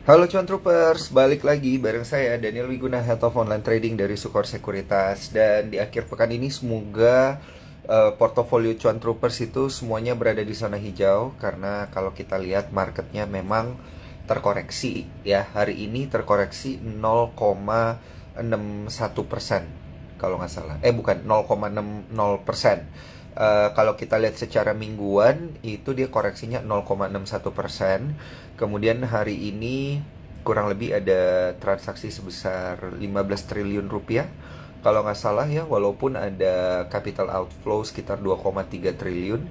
Halo cuan troopers, balik lagi bareng saya Daniel Wiguna, Head of Online Trading dari Sukor Sekuritas. Dan di akhir pekan ini semoga portofolio cuan troopers itu semuanya berada di zona hijau. Karena kalau kita lihat marketnya memang terkoreksi ya. Hari ini terkoreksi 0,61% kalau nggak salah. Bukan 0,60%. Kalau kita lihat secara mingguan itu dia koreksinya 0,61%. Kemudian hari ini kurang lebih ada transaksi sebesar 15 triliun rupiah kalau nggak salah ya, walaupun ada capital outflow sekitar 2,3 triliun.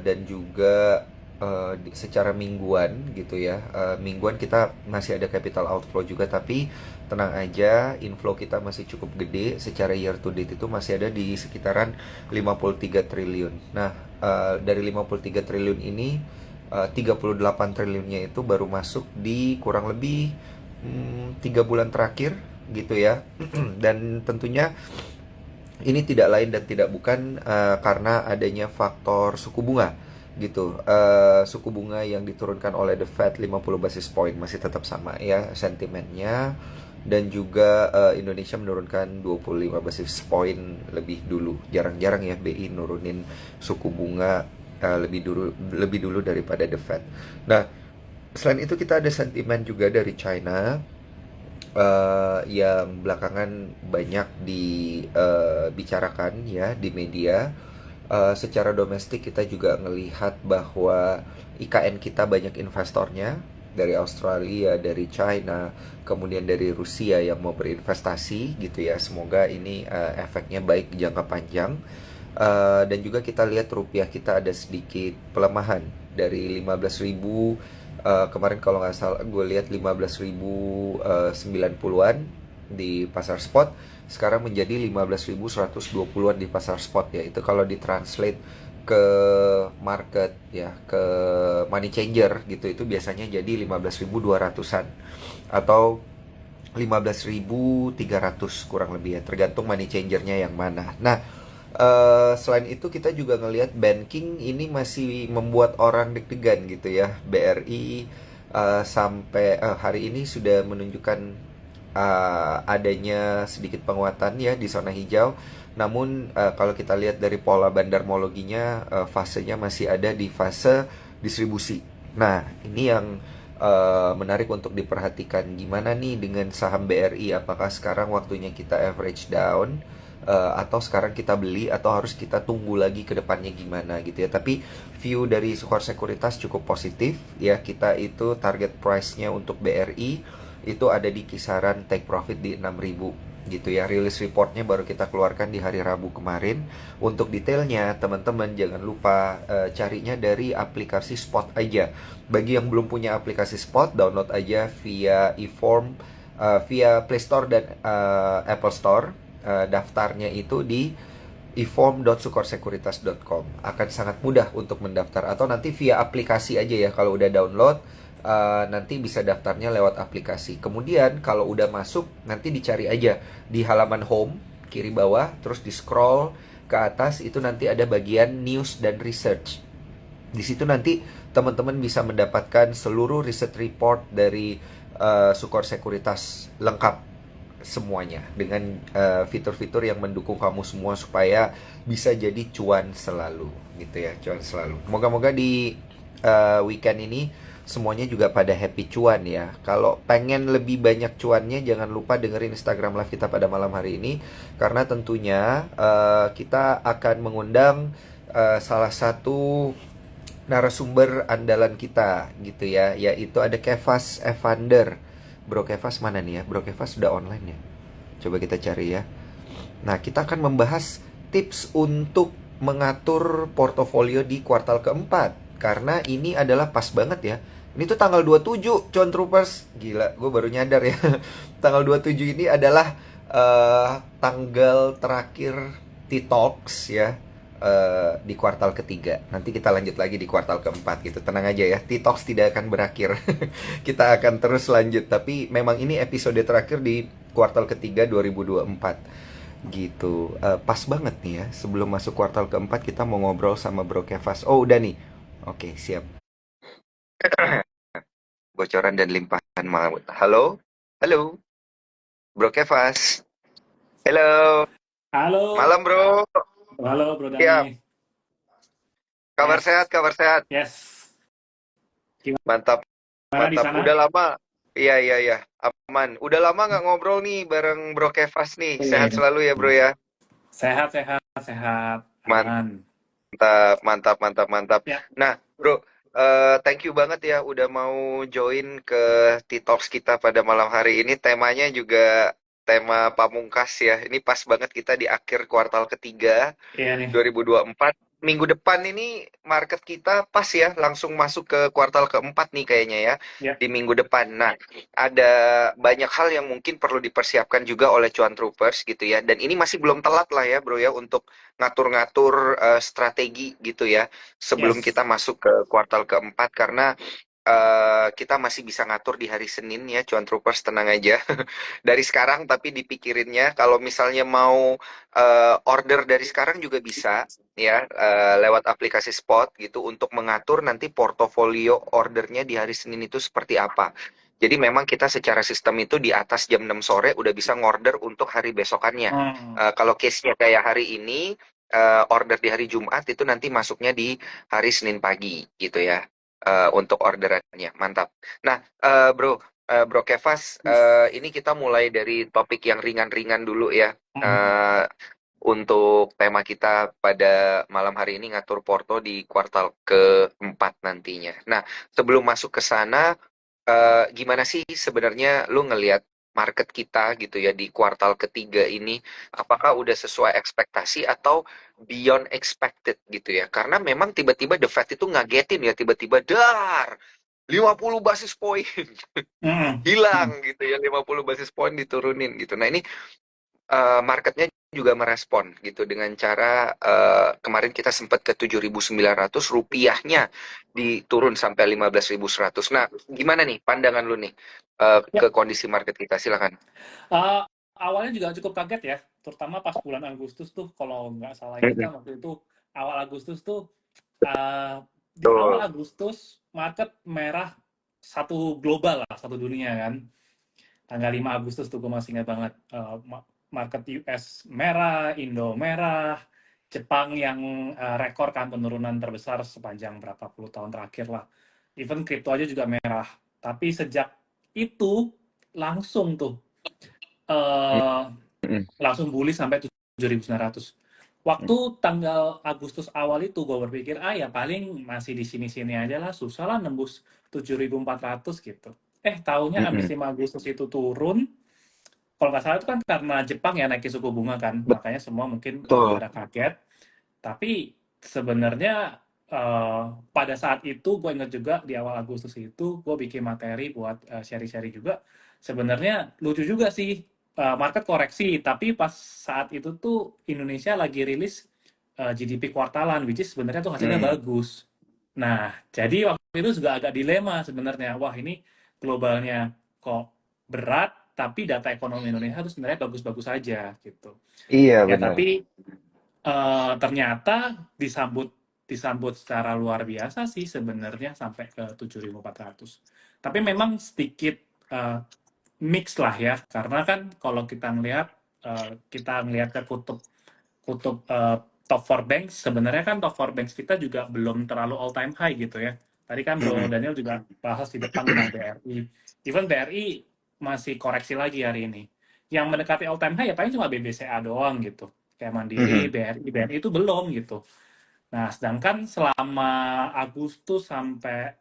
Dan juga secara mingguan gitu ya, mingguan kita masih ada capital outflow juga, tapi tenang aja, inflow kita masih cukup gede. Secara year to date itu masih ada di sekitaran 53 triliun. Nah, dari 53 triliun ini 38 triliunnya itu baru masuk di kurang lebih 3 bulan terakhir gitu ya. Dan tentunya ini tidak lain dan tidak bukan karena adanya faktor suku bunga gitu. Suku bunga yang diturunkan oleh the Fed 50 basis point masih tetap sama ya sentimennya. Dan juga Indonesia menurunkan 25 basis point lebih dulu. Jarang-jarang ya BI nurunin suku bunga lebih dulu daripada the Fed. Nah, selain itu kita ada sentimen juga dari China yang belakangan banyak dibicarakan ya di media. Secara domestik kita juga ngelihat bahwa IKN kita banyak investornya dari Australia, dari China, kemudian dari Rusia yang mau berinvestasi gitu ya. Semoga ini efeknya baik jangka panjang. Dan juga kita lihat rupiah kita ada sedikit pelemahan dari 15.000. Kemarin kalau nggak salah gue lihat 15.090-an di pasar spot, sekarang menjadi 15.120-an di pasar spot ya. Itu kalau ditranslate ke market ya, ke money changer gitu, itu biasanya jadi 15.200-an atau 15.300 kurang lebih ya, tergantung money changernya yang mana. Nah, selain itu kita juga ngelihat banking ini masih membuat orang deg-degan gitu ya. BRI sampai hari ini sudah menunjukkan adanya sedikit penguatan ya di zona hijau. Namun kalau kita lihat dari pola bandarmologinya, fasenya masih ada di fase distribusi. Nah, ini yang menarik untuk diperhatikan. Gimana nih dengan saham BRI? Apakah sekarang waktunya kita average down, atau sekarang kita beli, atau harus kita tunggu lagi ke depannya gimana gitu ya. Tapi view dari Sukor Sekuritas cukup positif ya. Kita itu target price-nya untuk BRI itu ada di kisaran take profit di 6.000 gitu ya. Rilis reportnya baru kita keluarkan di hari Rabu kemarin. Untuk detailnya teman-teman jangan lupa carinya dari aplikasi Spot aja. Bagi yang belum punya aplikasi Spot, download aja via eForm, via Play Store dan Apple Store. Daftarnya itu di eform.sukorsekuritas.com. Akan sangat mudah untuk mendaftar, atau nanti via aplikasi aja ya. Kalau udah download, nanti bisa daftarnya lewat aplikasi. Kemudian kalau udah masuk, nanti dicari aja di halaman home kiri bawah, terus di scroll ke atas, itu nanti ada bagian news dan research. Di situ nanti teman-teman bisa mendapatkan seluruh riset report dari Sukor Sekuritas lengkap semuanya dengan fitur-fitur yang mendukung kamu semua supaya bisa jadi cuan selalu gitu ya, cuan selalu. Moga-moga di weekend ini semuanya juga pada happy cuan ya. Kalau pengen lebih banyak cuannya, jangan lupa dengerin Instagram Live kita pada malam hari ini, karena tentunya kita akan mengundang salah satu narasumber andalan kita gitu ya, yaitu ada Kevas Evander. Bro Kevas mana nih ya? Bro Kevas sudah online ya? Coba kita cari ya. Nah, kita akan membahas tips untuk mengatur portofolio di kuartal keempat. Karena ini adalah pas banget ya. Ini tuh tanggal 27, Con Troopers. Gila, gue baru nyadar ya. Tanggal 27 ini adalah tanggal terakhir T-Talks ya, di kuartal ketiga. Nanti kita lanjut lagi di kuartal keempat gitu. Tenang aja ya, T-Talks tidak akan berakhir. Kita akan terus lanjut. Tapi memang ini episode terakhir di kuartal ketiga 2024 gitu. Pas banget nih ya, sebelum masuk kuartal keempat kita mau ngobrol sama Bro Kevas. Oh udah nih. Oke, siap. bocoran dan limpahan maut. Halo? Halo, Bro Kevas. Halo, Halo, malam bro. halo Bro Ya, Dani. kabar sehat, Yes, kabar sehat. yes. Mantap, Gimana di mantap. sana? Udah lama. Iya, iya, iya. Aman. Udah lama nggak ngobrol nih bareng Bro Kevas nih. Sehat Eh, selalu ya bro ya. sehat, sehat, sehat, aman. Mantap, mantap, mantap, mantap. Ya, Nah, bro, thank you banget ya udah mau join ke T-Talks kita pada malam hari ini. Temanya juga tema pamungkas ya. Ini pas banget kita di akhir kuartal ketiga iya nih. 2024. Minggu depan ini market kita pas ya, langsung masuk ke kuartal keempat nih kayaknya ya, Ya, di minggu depan. Nah, ada banyak hal yang mungkin perlu dipersiapkan juga oleh cuan troopers gitu ya. Dan ini masih belum telat lah ya bro ya untuk ngatur-ngatur strategi gitu ya sebelum yes. kita masuk ke kuartal keempat karena kita masih bisa ngatur di hari Senin ya, cuan troopers tenang aja. Dari sekarang tapi dipikirinnya kalau misalnya mau order dari sekarang juga bisa ya lewat aplikasi Spot gitu untuk mengatur nanti portofolio ordernya di hari Senin itu seperti apa. Jadi memang kita secara sistem itu di atas jam 6 sore udah bisa ngorder untuk hari besokannya. Hmm, Kalau case-nya kayak hari ini, order di hari Jumat itu nanti masuknya di hari Senin pagi gitu ya, untuk orderannya. Mantap. Nah, Bro Kevas, yes. ini kita mulai dari topik yang ringan-ringan dulu ya. Mhm. Eh, untuk tema kita pada malam hari ini ngatur porto di kuartal keempat nantinya. Nah, sebelum masuk ke sana, gimana sih sebenarnya lu ngelihat market kita gitu ya di kuartal ketiga ini? Apakah udah sesuai ekspektasi atau beyond expected gitu ya? Karena memang tiba-tiba The Fed itu ngagetin ya, tiba-tiba dar 50 basis point Mhm. hilang Mhm. gitu ya, 50 basis point diturunin gitu. Nah, ini marketnya juga merespon gitu dengan cara kemarin kita sempat ke 7.900 rupiahnya diturun sampai 15.100. Nah, gimana nih pandangan lu nih Ya, ke kondisi market kita? Silakan. eh, awalnya juga cukup kaget ya, terutama pas bulan Agustus tuh, kalau nggak salah ingat Mm-mm. kan waktu itu awal Agustus tuh, eh, di awal Betul. Agustus market merah satu global lah, satu dunia kan. Tanggal 5 Agustus tuh gue masih ingat banget, market US merah, Indo merah, Jepang yang rekor kan penurunan terbesar sepanjang berapa puluh tahun terakhir lah. Even kripto aja juga merah. Tapi sejak itu langsung tuh eh, Mm-mm. langsung bullish sampai 7.900. Waktu tanggal Agustus awal itu gue berpikir, ya paling masih di sini-sini aja lah, susah lah nembus 7.400 gitu. Tahunya habis Mm-mm. 5 Agustus itu turun, kalau nggak salah itu kan karena Jepang ya naikin suku bunga kan, makanya semua mungkin Betul. pada kaget. Tapi sebenarnya pada saat itu gue ingat juga di awal Agustus itu gue bikin materi buat sharing-sharing juga. Sebenarnya lucu juga sih, market koreksi, tapi pas saat itu tuh Indonesia lagi rilis GDP kuartalan, which is sebenarnya tuh hasilnya Mm. bagus. Nah, jadi waktu itu juga agak dilema sebenarnya. Wah, ini globalnya kok berat, tapi data ekonomi Indonesia tuh sebenarnya bagus-bagus aja gitu. Iya Ya, benar. tapi ternyata disambut disambut secara luar biasa sih sebenarnya sampai ke 7.400. Tapi memang sedikit eh, mix lah ya, karena kan kalau kita ngelihat ke kutub kutub top 4 banks, sebenarnya kan top 4 banks kita juga belum terlalu all time high gitu ya. Tadi kan Bro Mm-mm. Daniel juga bahas di depan tentang BRI. Even BRI masih koreksi lagi hari ini. Yang mendekati all time high ya paling cuma BBCA doang gitu. Kayak Mandiri, Mm-mm. BRI itu belum gitu. Nah, sedangkan selama Agustus sampai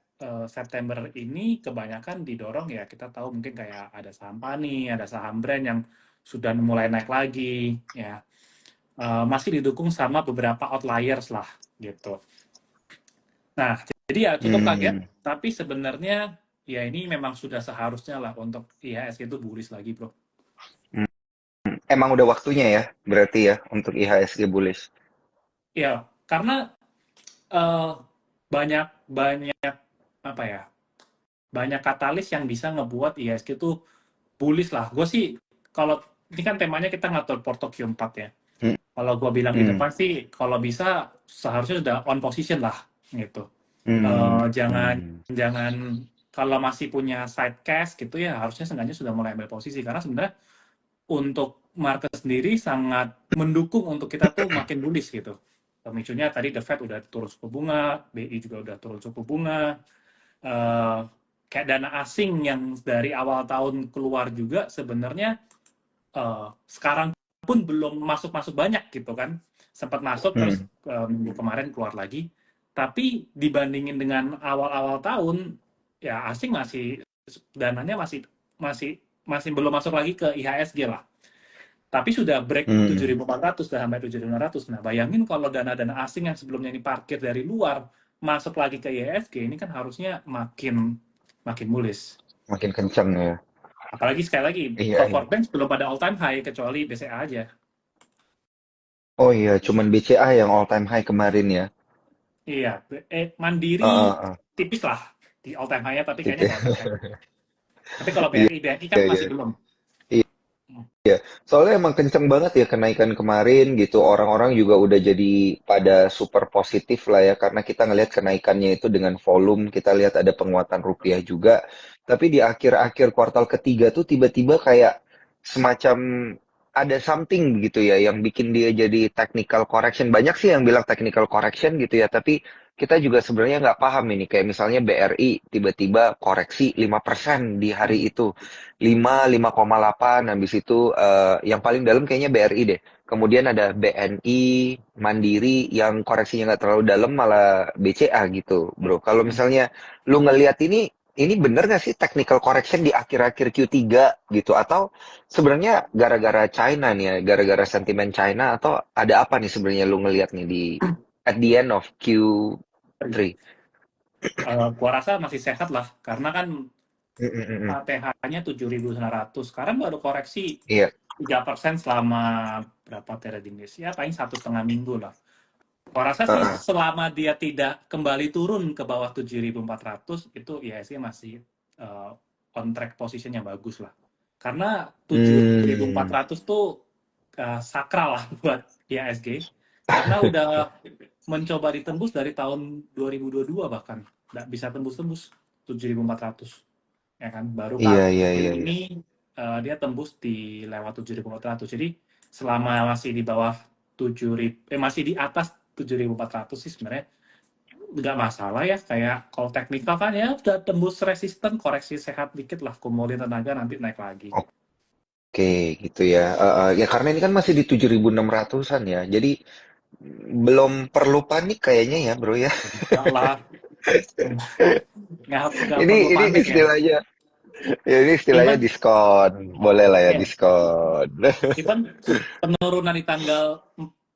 September ini kebanyakan didorong ya, kita tahu mungkin kayak ada saham Pani, ada saham brand yang sudah mulai naik lagi ya. Masih didukung sama beberapa outliers lah gitu. Nah, jadi ya cukup kaget, Mm. tapi sebenarnya ya ini memang sudah seharusnya lah untuk IHSG itu bullish lagi, Bro. Mm. Emang udah waktunya ya, berarti ya untuk IHSG bullish. Ya, karena eh, banyak banyak apa ya? Banyak katalis yang bisa ngebuat IHSG itu bullish lah. Gue sih kalau ini kan temanya kita ngatur porto Q4 ya. Kalau gue bilang di Mm. depan sih, kalau bisa seharusnya sudah on position lah gitu. Mm. Jangan Mm. jangan kalau masih punya side cash gitu ya harusnya seenggaknya sudah mulai ambil posisi karena sebenarnya untuk market sendiri sangat mendukung untuk kita tuh makin bullish gitu. Pemicunya tadi The Fed udah turun suku bunga, BI juga udah turun suku bunga, eh, kayak dana asing yang dari awal tahun keluar juga sebenarnya sekarang pun belum masuk-masuk banyak gitu kan. Sempat masuk terus Hmm. minggu kemarin keluar lagi. Tapi dibandingin dengan awal-awal tahun, ya asing masih dananya masih masih masih belum masuk lagi ke IHSG lah. Tapi sudah break Hmm. 7.400 sudah sampai 7.500. Nah, bayangin kalau dana-dana asing yang sebelumnya ini parkir dari luar masuk lagi ke IHSG ini kan harusnya makin makin mulus. Makin kenceng ya. Apalagi sekali lagi, Iya, core iya. four banks belum pada all time high kecuali BCA aja. Oh iya, cuman BCA yang all time high kemarin ya. Iya, Mandiri Heeh, heeh. tipis lah di all time high-nya, tapi kayaknya Tipe. nggak all time high. Tapi kalau Iya, BRI kan iya. masih belum. Hmm. Iya, soalnya emang kenceng banget ya kenaikan kemarin gitu. Orang-orang juga udah jadi pada super positif lah ya, karena kita ngelihat kenaikannya itu dengan volume, kita lihat ada penguatan rupiah juga. Tapi di akhir-akhir kuartal ketiga tuh tiba-tiba kayak semacam ada something gitu ya yang bikin dia jadi technical correction. Banyak sih yang bilang technical correction gitu ya, tapi kita juga sebenarnya nggak paham ini. Kayak misalnya BRI tiba-tiba koreksi 5% di hari itu. 5,8 habis itu yang paling dalam kayaknya BRI deh. Kemudian ada BNI, Mandiri yang koreksinya nggak terlalu dalam malah BCA gitu, bro. Kalau misalnya lu ngelihat ini bener nggak sih technical correction di akhir-akhir Q3 gitu? Atau sebenarnya gara-gara China nih ya, gara-gara sentimen China atau ada apa nih sebenarnya lu ngelihat nih di at the end of Q3? Gua rasa masih sehat lah, karena kan Mm, mm, mm, mm. KTH-nya 7.900. Sekarang baru koreksi Iya. 3% selama berapa trading days? Ya paling 1,5 minggu lah. Gua rasa sih Heeh. selama dia tidak kembali turun ke bawah 7.400 itu IHSG masih uh, on track position yang bagus lah. Karena Hmm. 7.400 tuh sakral lah buat IHSG. Karena udah mencoba ditembus dari tahun 2022 bahkan. Nggak bisa tembus-tembus 7.400. Ya kan? Baru Iya, kali iya, iya, iya. ini dia tembus di lewat 7.400. Jadi selama masih di bawah 7.000, masih di atas 7.400 sih sebenarnya nggak masalah ya. Kayak kalau teknikal kan ya udah tembus resisten, koreksi sehat dikit lah, kumpulin tenaga nanti naik lagi. Oke, gitu ya. Ya karena ini kan masih di 7.600-an ya. Jadi belum perlu panik kayaknya ya, Bro ya. Enggak lah, nggak Ini perlu ini panik ya. istilahnya, ya ini istilahnya Even diskon. Boleh lah ya ya, diskon. even penurunan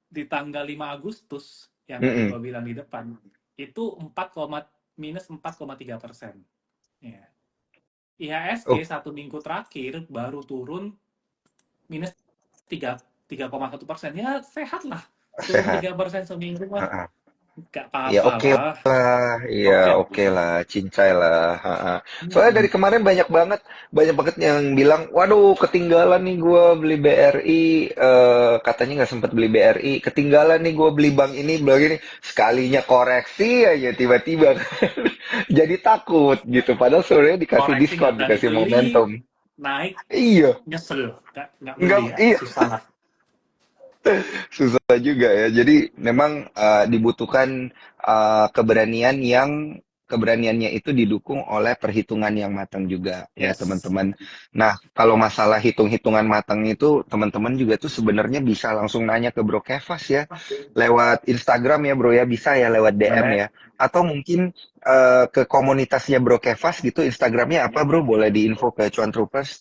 di tanggal 5 Agustus yang tadi Mm-mm. gua bilang di depan itu minus 4,3%. Ya. IHSG Oh, satu minggu terakhir baru turun minus 3,1%. Ya sehat lah. Turun sehat. 3% seminggu mah Ha-ha. nggak Ya apa-apa oke lah. lah, iya Oke. oke lah, cincai lah. Ha-ha. Soalnya dari Hmm. kemarin banyak banget yang bilang, waduh ketinggalan nih gua beli BRI, katanya nggak sempet beli BRI, ketinggalan nih gua beli bank ini, beli ini, sekalinya koreksi aja tiba-tiba jadi takut gitu. Padahal sebenarnya dikasih Koreksi diskon, nggak berani dikasih beli, momentum. naik Iya, nyesel. Nggak nggak, beli ya, iya. susah lah. Susah juga ya. Jadi memang dibutuhkan keberanian yang keberaniannya itu didukung oleh perhitungan yang matang juga ya Yes. teman-teman. Nah, kalau masalah hitung-hitungan matang itu teman-teman juga tuh sebenarnya bisa langsung nanya ke Bro Kevas ya lewat Instagram ya Bro ya, bisa ya lewat DM Boleh. ya. Atau mungkin ke komunitasnya Bro Kevas gitu Instagramnya apa Bro? Boleh diinfo ke Cuan Troopers?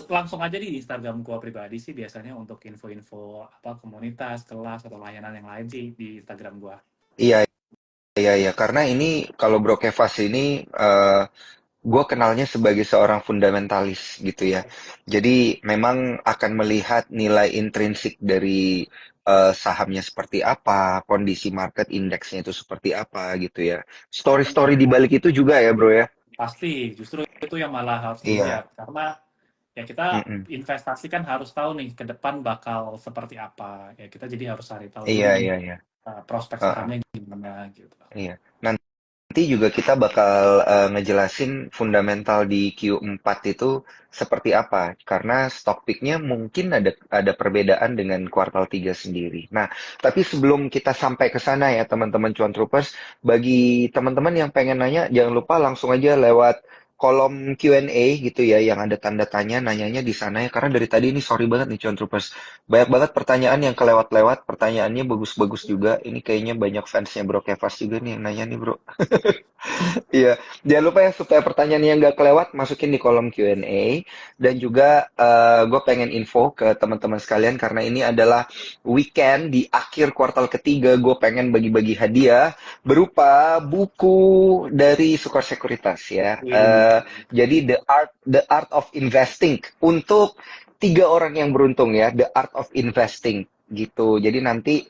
Langsung aja di Instagram gua pribadi sih biasanya untuk info-info apa komunitas, kelas atau layanan yang lain sih di Instagram gua. Iya, iya, iya. Karena ini kalau Bro Kevas ini gue kenalnya sebagai seorang fundamentalis gitu ya. Jadi memang akan melihat nilai intrinsik dari sahamnya seperti apa, kondisi market indeksnya itu seperti apa gitu ya. Story-story di balik itu juga ya, Bro ya. Pasti, justru itu yang malah harus Iya. dilihat. Karena ya kita Mm-mm. investasi kan harus tahu nih ke depan bakal seperti apa. Ya kita jadi harus cari tahu dulu Iya, nih iya, iya. prospek Heeh, sahamnya gimana gitu. iya. juga kita bakal ngejelasin fundamental di Q4 itu seperti apa. Karena stock pick-nya mungkin ada perbedaan dengan kuartal 3 sendiri. Nah, tapi sebelum kita sampai ke sana ya teman-teman Cuan Troopers, bagi teman-teman yang pengen nanya, jangan lupa langsung aja lewat kolom Q&A gitu ya, yang ada tanda tanya, nanyanya di sana ya. Karena dari tadi ini sorry banget nih Cuan Troopers. Banyak banget pertanyaan yang kelewat-lewat, pertanyaannya bagus-bagus juga. Ini kayaknya banyak fansnya Bro Kevas juga nih yang nanya nih Bro. Iya, jangan lupa ya supaya pertanyaan yang nggak kelewat masukin di kolom Q&A dan juga gue pengen info ke teman-teman sekalian karena ini adalah weekend di akhir kuartal ketiga gue pengen bagi-bagi hadiah berupa buku dari Sukor Sekuritas ya. Wih. Jadi The Art of Investing untuk 3 orang yang beruntung ya, The Art of Investing gitu. Jadi nanti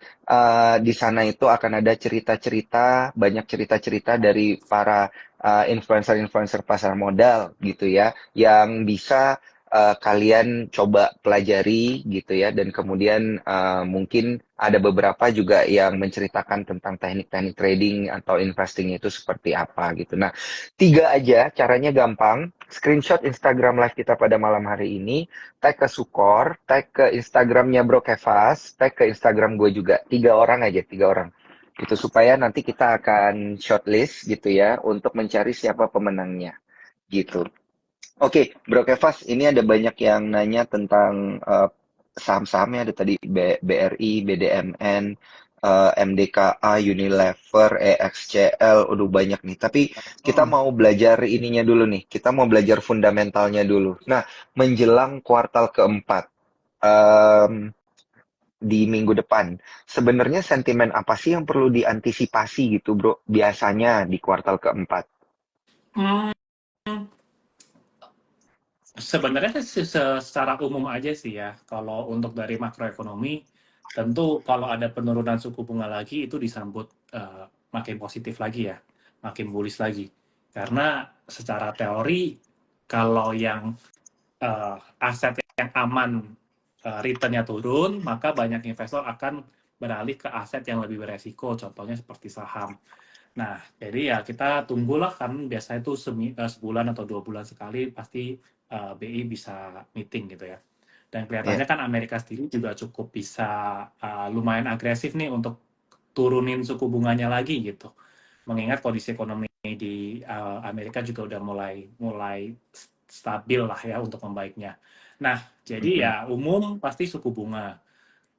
di sana itu akan ada cerita-cerita, banyak cerita-cerita dari para influencer-influencer pasar modal gitu ya, yang bisa kalian coba pelajari gitu ya, dan kemudian mungkin ada beberapa juga yang menceritakan tentang teknik-teknik trading atau investing itu seperti apa gitu. Nah, 3 aja, caranya gampang. Screenshot Instagram live kita pada malam hari ini, tag ke Sukor, tag ke Instagramnya Bro Kevas, tag ke Instagram gue juga. 3 orang aja, 3 orang. Gitu supaya nanti kita akan shortlist gitu ya untuk mencari siapa pemenangnya. Gitu. Oke, Bro Kevas, ini ada banyak yang nanya tentang saham-sahamnya. Ada tadi BRI, BDMN, MDKA, Unilever, EXCL, udah banyak nih. Tapi kita Hmm. mau belajar ininya dulu nih. Kita mau belajar fundamentalnya dulu. Nah, menjelang kuartal keempat, em, di minggu depan, sebenarnya sentimen apa sih yang perlu diantisipasi gitu, Bro? Biasanya di kuartal keempat. Hmm, sebenarnya secara umum aja sih ya, kalau untuk dari makroekonomi, tentu kalau ada penurunan suku bunga lagi itu disambut makin positif lagi ya, makin bullish lagi. Karena secara teori, kalau yang eh, aset yang aman return-nya turun, maka banyak investor akan beralih ke aset yang lebih beresiko, contohnya seperti saham. Nah, jadi ya kita tunggulah kan biasanya itu sebulan atau 2 bulan sekali pasti BI bisa meeting gitu ya. Dan Ya. kelihatannya kan Amerika sendiri juga cukup bisa lumayan agresif nih untuk turunin suku bunganya lagi gitu. Mengingat kondisi ekonomi di Amerika juga udah mulai mulai stabil lah ya untuk membaiknya. Nah, jadi ya Mm-mm. umum pasti suku bunga.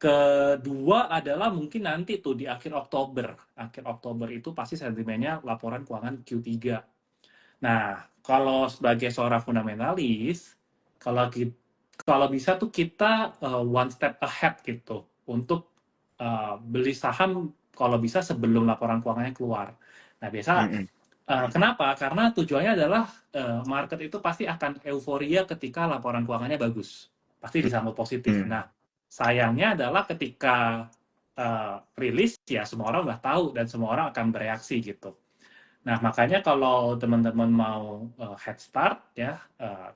Kedua adalah mungkin nanti tuh di akhir Oktober. Akhir Oktober itu pasti sentimennya laporan keuangan Q3. Nah, kalau sebagai seorang fundamentalis, kalau kalau bisa tuh kita one step ahead gitu untuk beli saham kalau bisa sebelum laporan keuangannya keluar. Nah, biasa Mm-mm. kenapa? Karena tujuannya adalah market itu pasti akan euforia ketika laporan keuangannya bagus. Pasti disambut positif. Mm-mm. Nah, sayangnya adalah ketika rilis ya semua orang udah tahu dan semua orang akan bereaksi gitu. Nah, makanya kalau teman-teman mau head start ya,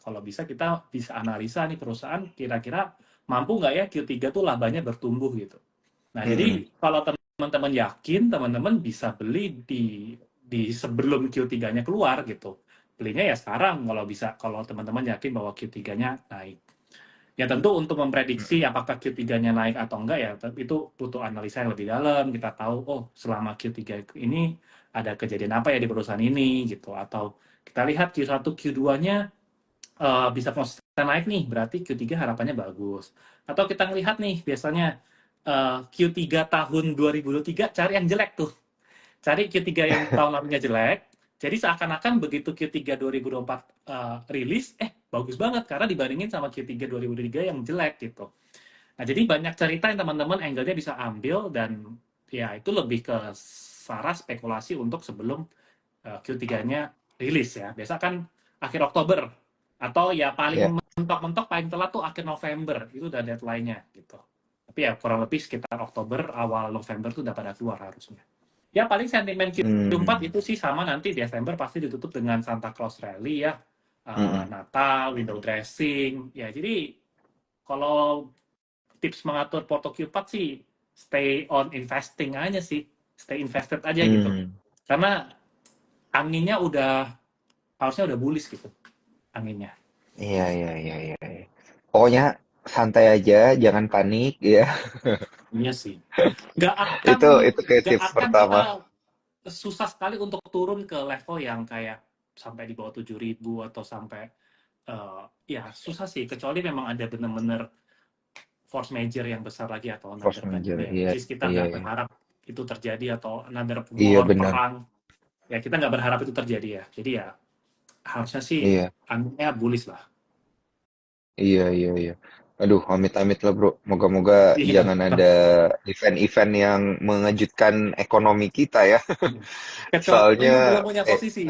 kalau bisa kita bisa analisa nih perusahaan kira-kira mampu nggak ya Q3 tuh labanya bertumbuh gitu. Nah, Mm-mm. jadi kalau teman-teman yakin, teman-teman bisa beli di sebelum Q3-nya keluar gitu. Belinya ya sekarang kalau bisa, kalau teman-teman yakin bahwa Q3-nya naik. Ya tentu untuk memprediksi apakah Q3-nya naik atau enggak ya, itu butuh analisa yang lebih dalam. Kita tahu, oh selama Q3 ini ada kejadian apa ya di perusahaan ini gitu. Atau kita lihat Q1, Q2-nya bisa konsisten naik nih, berarti Q3 harapannya bagus. Atau kita ngelihat nih, biasanya Q3 tahun 2023 cari yang jelek tuh. Cari Q3 yang tahun lalunya jelek, jadi seakan-akan begitu Q3 2024 rilis, bagus banget karena dibandingin sama Q3 2023 yang jelek gitu. Nah, jadi banyak cerita yang teman-teman angle-nya bisa ambil dan ya itu lebih ke sarah spekulasi untuk sebelum Q3-nya rilis ya. Biasa kan akhir Oktober atau ya Ya. paling mentok-mentok paling telat tuh akhir November itu udah deadline-nya gitu. Tapi ya kurang lebih sekitar Oktober awal November tuh udah pada keluar harusnya. Ya paling sentimen Q4 Hmm. itu sih sama nanti Desember pasti ditutup dengan Santa Claus Rally ya. Mm-mm. Natal, window dressing. Ya jadi kalau tips mengatur porto Q4 sih stay on investing aja sih. Stay invested aja gitu. Hmm. Karena anginnya udah harusnya udah bullish gitu anginnya. Iya, iya, iya, iya, iya. Pokoknya santai aja, jangan panik ya. Iya sih. Nggak akan Itu kayak nggak tips akan kita pertama. susah sekali untuk turun ke level yang kayak sampai di bawah 7.000 atau sampai eh, ya susah sih kecuali memang ada bener-bener force major yang besar lagi atau Force another major. pandemi, Iya, which is kita iya, nggak iya. berharap itu terjadi atau another Iya war benar. perang, ya kita nggak berharap itu terjadi ya, jadi ya harusnya sih Iya, anginnya bullish lah. iya, iya, iya. Aduh, amit-amit lah bro. Moga-moga Iya. jangan ada event-event yang mengejutkan ekonomi kita ya. Kecuali lu Soalnya, belum punya posisi.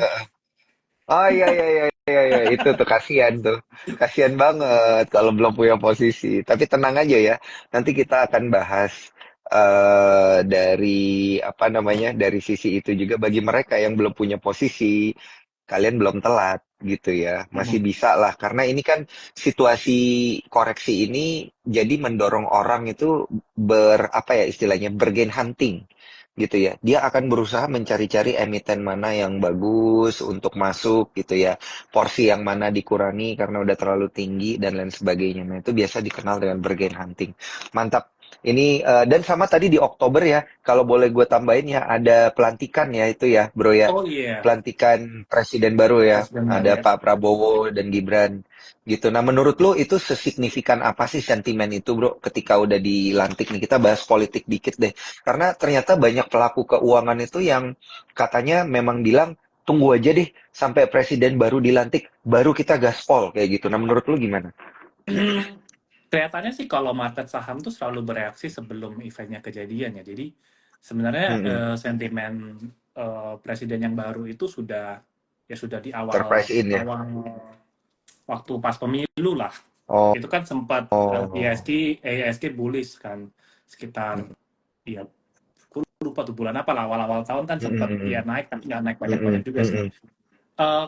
oh iya, iya, iya, iya, iya. Itu tuh kasihan tuh. Kasihan banget kalau belum punya posisi. Tapi tenang aja ya. Nanti kita akan bahas dari apa namanya, dari sisi itu juga bagi mereka yang belum punya posisi. Kalian belum telat gitu ya, masih Hmm. bisa lah karena ini kan situasi koreksi ini jadi mendorong orang itu apa ya istilahnya bergain hunting gitu ya. Dia akan berusaha mencari-cari emiten mana yang bagus untuk masuk gitu ya. Porsi yang mana dikurangi karena udah terlalu tinggi dan lain sebagainya. Nah, itu biasa dikenal dengan bargain hunting. Mantap. Ini dan sama tadi di Oktober ya, kalau boleh gue tambahin ya, ada pelantikan ya itu ya, Bro ya. Oh iya, Pelantikan presiden baru ya. presiden baru Ada ya. Pak Prabowo dan Gibran gitu. Nah, menurut lo itu sesignifikan apa sih sentimen itu, Bro, ketika udah dilantik nih? Kita bahas politik dikit deh. Karena ternyata banyak pelaku keuangan itu yang katanya memang bilang, tunggu aja deh sampai presiden baru dilantik, baru kita gaspol kayak gitu. Nah, menurut lu gimana? Kelihatannya sih kalau market saham tuh selalu bereaksi sebelum eventnya kejadian ya. Jadi sebenarnya Mm-mm. sentimen presiden yang baru itu sudah di awal Surprise in ya? awal waktu pas pemilu lah. Oh, Itu kan sempat oh. IHSG bullish kan sekitar ya aku lupa tuh bulan apa lah awal-awal tahun kan sempat ya Mm-mm. naik tapi nggak naik banyak-banyak Mm-mm. juga sih. Mm-mm.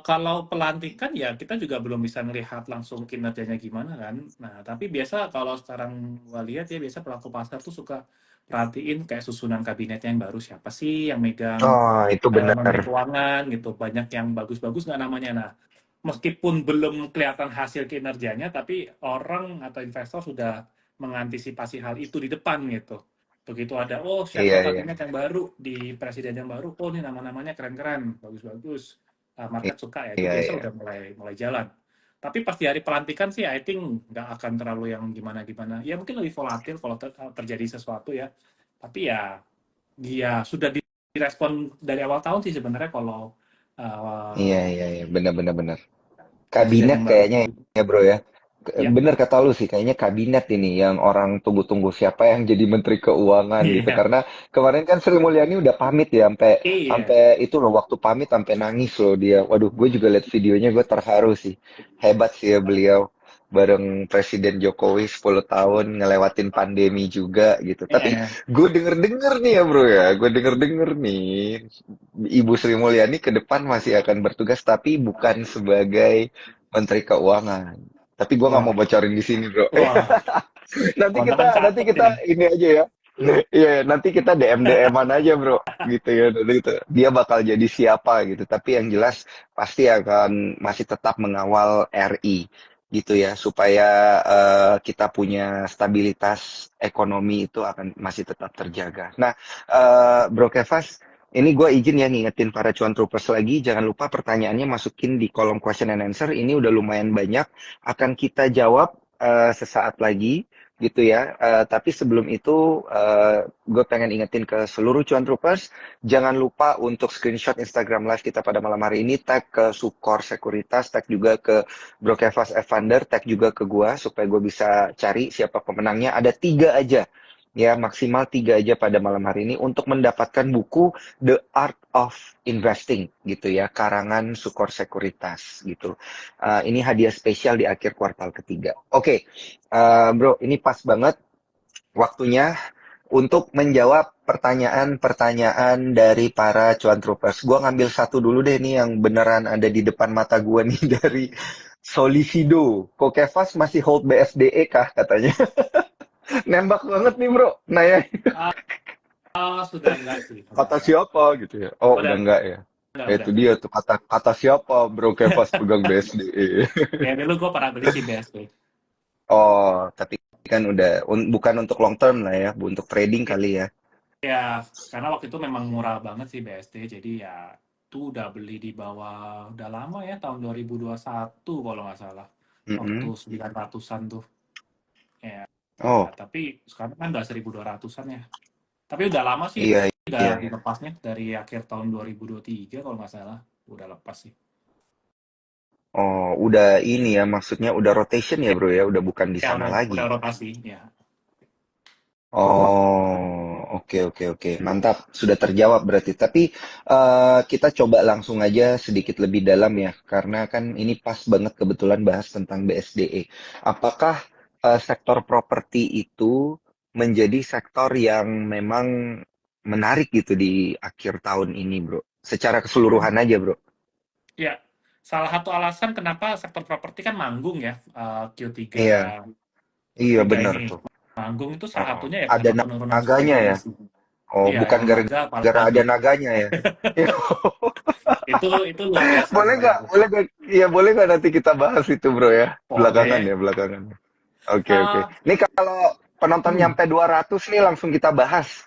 Kalau pelantikan ya kita juga belum bisa melihat langsung kinerjanya gimana kan. Nah, tapi biasa kalau sekarang gua lihat ya biasa pelaku pasar tuh suka perhatiin kayak susunan kabinet yang baru siapa sih yang megang Oh, itu benar. Menteri Keuangan gitu. Banyak yang bagus-bagus nggak namanya. Nah, meskipun belum kelihatan hasil kinerjanya, tapi orang atau investor sudah mengantisipasi hal itu di depan gitu. Begitu ada, oh Iya, siapa iya. kabinet yang baru di presiden yang baru, oh ini nama-namanya keren-keren, bagus-bagus. Market suka ya, itu Iya, biasa iya. udah mulai mulai jalan. Tapi pas di hari pelantikan sih, I think nggak akan terlalu yang gimana-gimana. Ya mungkin lebih volatil kalau terjadi sesuatu ya. Tapi ya, dia sudah direspon dari awal tahun sih sebenarnya kalau uh, Iya, iya, iya. Benar, benar, benar. presiden Kabinet yang baru. kayaknya ya bro ya. Ya, Bener kata lu sih, kayaknya kabinet ini yang orang tunggu-tunggu siapa yang jadi Menteri Keuangan gitu. iya, Karena kemarin kan Sri Mulyani udah pamit ya, sampai iya. sampai itu loh waktu pamit sampai nangis loh dia. Waduh, gue juga liat videonya gue terharu sih. Hebat sih ya beliau bareng Presiden Jokowi 10 tahun ngelewatin pandemi juga gitu. Tapi Iya. gue denger-denger nih ya bro ya, gue denger-denger nih Ibu Sri Mulyani ke depan masih akan bertugas tapi bukan sebagai Menteri Keuangan. Tapi gue nggak mau Wah, bocorin di sini, bro. wah. Kawan-kawan Nanti catet kita ini. ini aja ya. Iya, nanti kita DM-an aja, bro. Gitu ya, nanti gitu. Dia bakal jadi siapa gitu. Tapi yang jelas pasti akan masih tetap mengawal RI gitu ya, supaya kita punya stabilitas ekonomi itu akan masih tetap terjaga. Nah, Bro Kevas, ini gue izin ya ngingetin para cuan troopers lagi, jangan lupa pertanyaannya masukin di kolom question and answer. Ini udah lumayan banyak, akan kita jawab sesaat lagi gitu ya. Tapi sebelum itu, gue pengen ingetin ke seluruh cuan troopers, jangan lupa untuk screenshot Instagram Live kita pada malam hari ini, tag ke Sukor Sekuritas, tag juga ke Bro Kevas Evander, tag juga ke gue supaya gue bisa cari siapa pemenangnya. Ada 3 aja. Ya, maksimal 3 aja pada malam hari ini untuk mendapatkan buku The Art of Investing gitu ya, karangan Sukor Sekuritas gitu. Ini hadiah spesial di akhir kuartal ketiga. Oke, bro, ini pas banget waktunya untuk menjawab pertanyaan-pertanyaan dari para cuan troopers. Gua ngambil satu dulu deh nih yang beneran ada di depan mata gua nih dari Solisido. Kokevas masih hold BSDE kah katanya? Nembak banget nih bro. Nah ya, Sudah enggak sih, udah kata enggak. siapa gitu ya? Oh, udah Udah enggak ya? udah. Itu dia tuh kata siapa bro kayak pas pegang BSDE. Ya dulu gue pernah beli sih BSD. Oh, tapi kan udah bukan untuk long term lah ya, untuk trading kali ya. Ya, karena waktu itu memang murah banget sih BSD, jadi ya tuh udah beli di bawah, udah lama ya, tahun 2021 kalau nggak salah. Waktu Mm-mm. 900-an tuh. Ya, Oh, tapi sekarang kan udah 1.200-an ya. Tapi udah lama sih, iya udah iya. dilepasnya dari akhir tahun 2023 kalau nggak salah. Udah lepas sih. Oh, udah ini ya, maksudnya udah rotation ya bro ya, udah bukan di Ya sana lagi. udah rotasi, ya. Oh, oke oke oke, mantap, sudah terjawab berarti. Tapi kita coba langsung aja sedikit lebih dalam ya, karena kan ini pas banget kebetulan bahas tentang BSDE. Apakah sektor properti itu menjadi sektor yang memang menarik gitu di akhir tahun ini, bro? Secara keseluruhan aja, bro. Ya, salah satu alasan kenapa sektor properti kan manggung ya, Q3 Iya, iya Q3 bener ini. tuh. Manggung itu salah Heeh. satunya ya Ada kenapa penurunan suku naganya bunga ya? sih. Oh, Iya, bukan yang naga gara-gara ada apalagi. naganya ya? Itu luar biasa Boleh namanya nggak? tuh. Boleh nggak? Iya, boleh nggak nanti kita bahas itu, bro ya? Belakangan Boleh. ya, belakangan. Oke, oke. Ah, Ini kalau penonton hmm, nyampe 200 nih langsung kita bahas.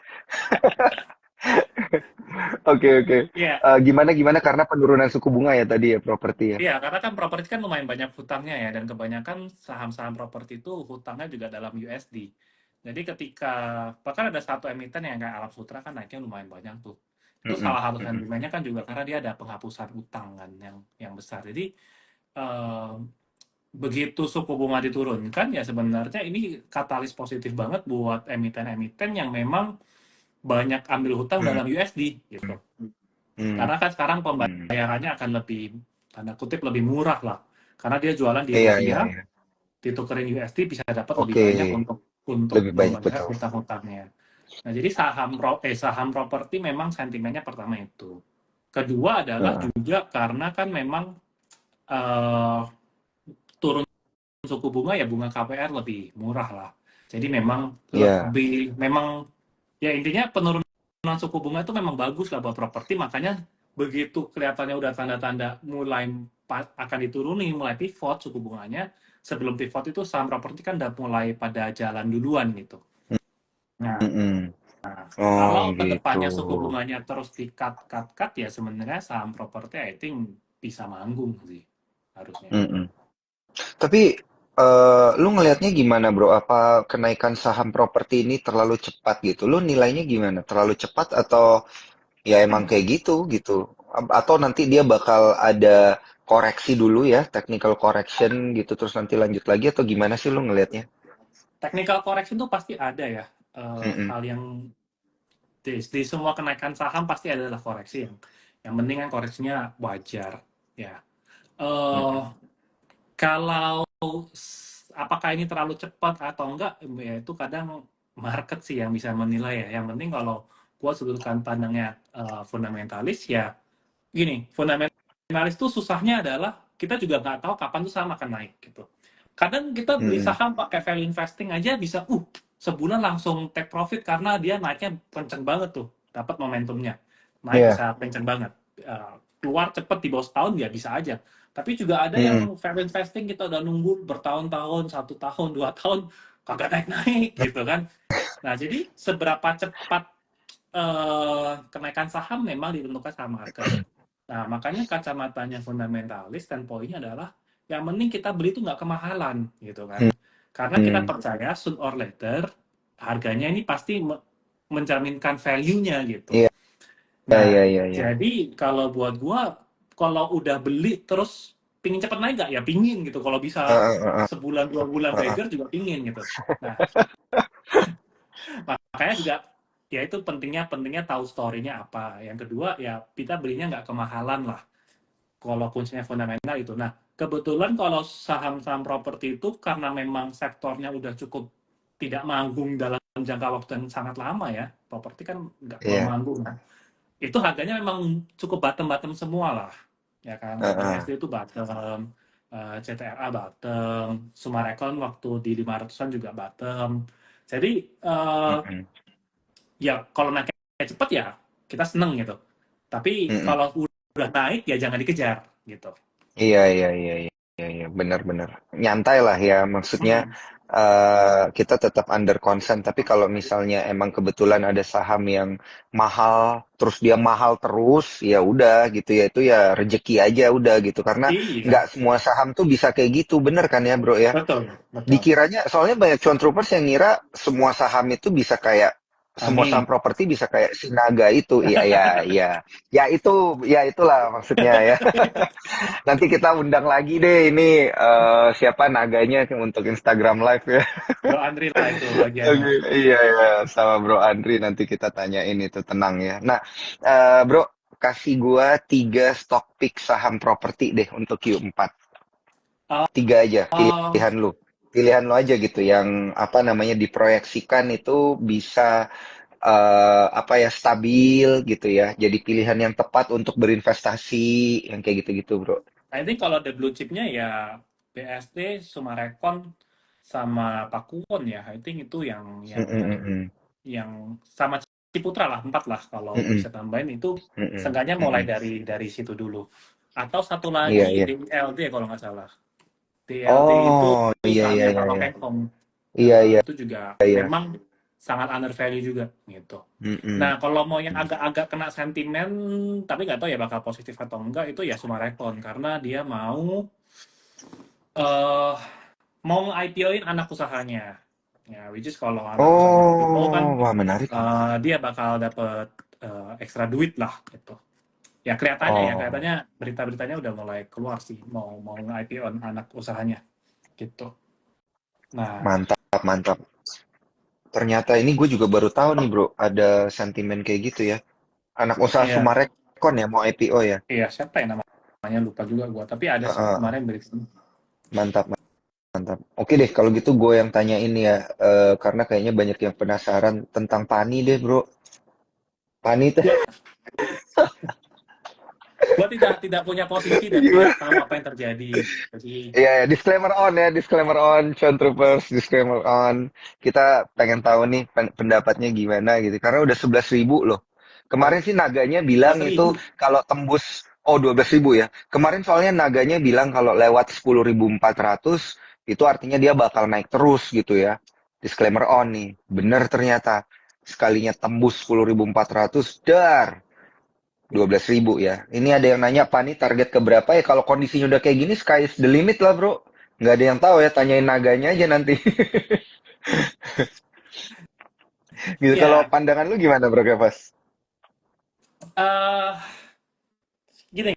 Oke, oke. Iya, Gimana gimana karena penurunan suku bunga ya tadi ya properti ya. iya, karena kan properti kan lumayan banyak hutangnya ya, dan kebanyakan saham-saham properti itu hutangnya juga dalam USD. Jadi ketika, bahkan ada satu emiten yang kayak Alam Sutra kan naiknya lumayan banyak tuh. Itu Mm-mm, salah satu mm-mm. sentimennya kan juga karena dia ada penghapusan utang kan yang besar. Jadi eh, begitu suku bunga diturunkan ya sebenarnya ini katalis positif banget buat emiten-emiten yang memang banyak ambil hutang Mm, dalam USD gitu. mm, Karena kan sekarang mm. pembayarannya akan lebih, tanda kutip, lebih murah lah. Karena dia jualan di Iya iya rupiah, iya. ditukerin USD bisa dapat lebih Oke, banyak untuk lebih banyak membayar betul. hutang-hutangnya. Nah, jadi saham properti memang sentimennya pertama itu. Kedua adalah Heeh. juga karena kan memang eh, turun suku bunga ya bunga KPR lebih murah lah. Jadi Iya. memang ya intinya penurunan suku bunga itu memang bagus lah buat properti, makanya begitu kelihatannya udah tanda-tanda mulai akan dituruni, mulai pivot suku bunganya, sebelum pivot itu saham properti kan udah mulai pada jalan duluan gitu. Nah, Mm-mm. Oh kalau gitu. kedepannya suku bunganya terus di-cut ya sebenarnya saham properti I think bisa manggung sih harusnya. Mm-mm. Tapi lu ngelihatnya gimana bro? Apa kenaikan saham properti ini terlalu cepat gitu? Lu nilainya gimana? Terlalu cepat atau ya emang kayak gitu gitu? Atau nanti dia bakal ada koreksi dulu ya, technical correction gitu, terus nanti lanjut lagi atau gimana sih lu ngelihatnya? Technical correction itu pasti ada ya, Mm-mm. hal yang di semua kenaikan saham pasti adalah koreksi yang penting kan koreksinya wajar ya. Eh Mm-mm. Kalau apakah ini terlalu cepat atau enggak, ya itu kadang market sih yang bisa menilai ya. Yang penting kalau gua sudutkan pandangnya fundamentalis ya gini, fundamentalis itu susahnya adalah kita juga nggak tahu kapan tuh saham akan naik gitu. Kadang kita beli Mm-mm. saham pakai value investing aja bisa sebulan langsung take profit karena dia naiknya kenceng banget tuh, dapat momentumnya. Naik Iya. bisa kenceng banget. Keluar cepet di bawah setahun ya bisa aja. Tapi juga ada yang Mm-mm. value investing kita udah nunggu bertahun-tahun, 1 tahun, 2 tahun, kagak naik-naik gitu kan. Nah, jadi seberapa cepat kenaikan saham memang ditentukan sama market. Nah, makanya kacamatanya fundamentalis dan poinnya adalah yang penting kita beli itu nggak kemahalan gitu kan. Karena kita Mm-mm. percaya soon or later harganya ini pasti mencerminkan value-nya gitu. Iya iya Nah, iya iya. jadi kalau buat gua kalau udah beli terus pingin cepet naik nggak? Ya pingin gitu. Kalau bisa Heeh, heeh, sebulan 2 bulan heeh. beggar juga pingin gitu. Nah, makanya juga ya itu pentingnya tahu story-nya apa. Yang kedua ya kita belinya nggak kemahalan lah. Kalau kuncinya fundamental itu. Nah, kebetulan kalau saham-saham properti itu karena memang sektornya udah cukup tidak manggung dalam jangka waktu yang sangat lama ya. Properti kan nggak mau Iya. manggung. Nah, itu harganya memang cukup bottom-bottom semua lah. Ya kan, Heeh. BSD itu bottom, CTRA bottom, Sumarekon waktu di 500-an juga bottom. Jadi, Mm-mm. ya kalau naiknya cepat ya kita seneng gitu. Tapi Mm-mm. kalau udah naik ya jangan dikejar gitu. Iya, iya, iya, iya, iya, iya, benar-benar. Nyantai lah ya, maksudnya Hmm. kita tetap under consent. Tapi kalau misalnya emang kebetulan ada saham yang mahal, terus dia mahal terus, ya udah gitu ya, itu ya rezeki aja udah gitu. Karena nggak Iya, semua saham tuh bisa kayak gitu, bener kan ya bro ya? betul, betul. Dikiranya, soalnya banyak cuan troopers yang ngira semua saham itu bisa kayak, semua saham Kami. properti bisa kayak si naga itu. Iya, iya, iya. Ya itulah maksudnya ya. Nanti kita undang lagi deh ini siapa naganya untuk Instagram Live ya. Bro Andri lah itu bagiannya. Oke, iya ya sama Bro Andri nanti kita tanyain itu tenang ya. Nah, Bro kasih gua 3 stock pick saham properti deh untuk Q4. Oh, 3 aja oh, pilihan lu. Pilihan lu aja gitu yang apa namanya diproyeksikan itu bisa apa ya stabil gitu ya. Jadi pilihan yang tepat untuk berinvestasi yang kayak gitu-gitu, Bro. I think kalau the blue chipnya ya BSD, Sumarekon, sama Pakuwon ya. I think itu yang Mm, yang mm, yang mm, mm. yang sama Ciputra lah, 4 lah kalau Mm-mm, bisa tambahin itu mm-mm, seenggaknya mulai mm-mm. dari situ dulu. Atau satu Iya, lagi iya. DLD kalau nggak salah. DLD itu Oh, iya, iya, sahamnya iya, Pak iya. Hong Kong. Iya, iya, Itu juga iya. memang sangat under value juga gitu. Mm-mm. Nah, kalau mau yang agak-agak kena sentimen, tapi nggak tahu ya bakal positif atau enggak, itu ya Sumarekon karena dia eh mau IPO-in anak usahanya. Ya, which is kalau anak usahanya IPO kan Oh, wah menarik. dia bakal dapet ekstra duit lah gitu. Ya Oh, kelihatannya berita-beritanya udah mulai keluar sih mau mau IPO-in anak usahanya gitu. Nah, mantap, mantap. Ternyata ini gue juga baru tahu nih, Bro, ada sentimen kayak gitu ya. Anak usaha iya, Sumarekon ya mau IPO ya. iya siapa ya namanya lupa juga gua, tapi ada sih Heeh, kemarin berita. mantap, mantap. Oke deh, kalau gitu gue yang tanya ini ya, karena kayaknya banyak yang penasaran tentang Pani deh, Bro. Pani tuh Gua gua tidak punya posisi dan tidak gimana? tahu apa yang terjadi. Jadi Iya, ya, disclaimer on ya, disclaimer on, Sean Troopers, disclaimer on. Kita pengen tahu nih pendapatnya gimana gitu, karena udah 11.000 loh. Kemarin sih naganya bilang itu 11.000. kalau tembus, oh 12.000 ya. Kemarin soalnya naganya bilang kalau lewat 10.400 itu artinya dia bakal naik terus gitu ya. Disclaimer on nih, bener ternyata. Sekalinya tembus 10.400, dar. 12.000 ya. Ini ada yang nanya, Pak, nih target ke berapa ya? Kalau kondisinya udah kayak gini, sky is the limit lah, bro. Nggak ada yang tahu ya, tanyain naganya aja nanti. Gitu. Kalau Ya, pandangan lu gimana, bro, Kevas? eh gini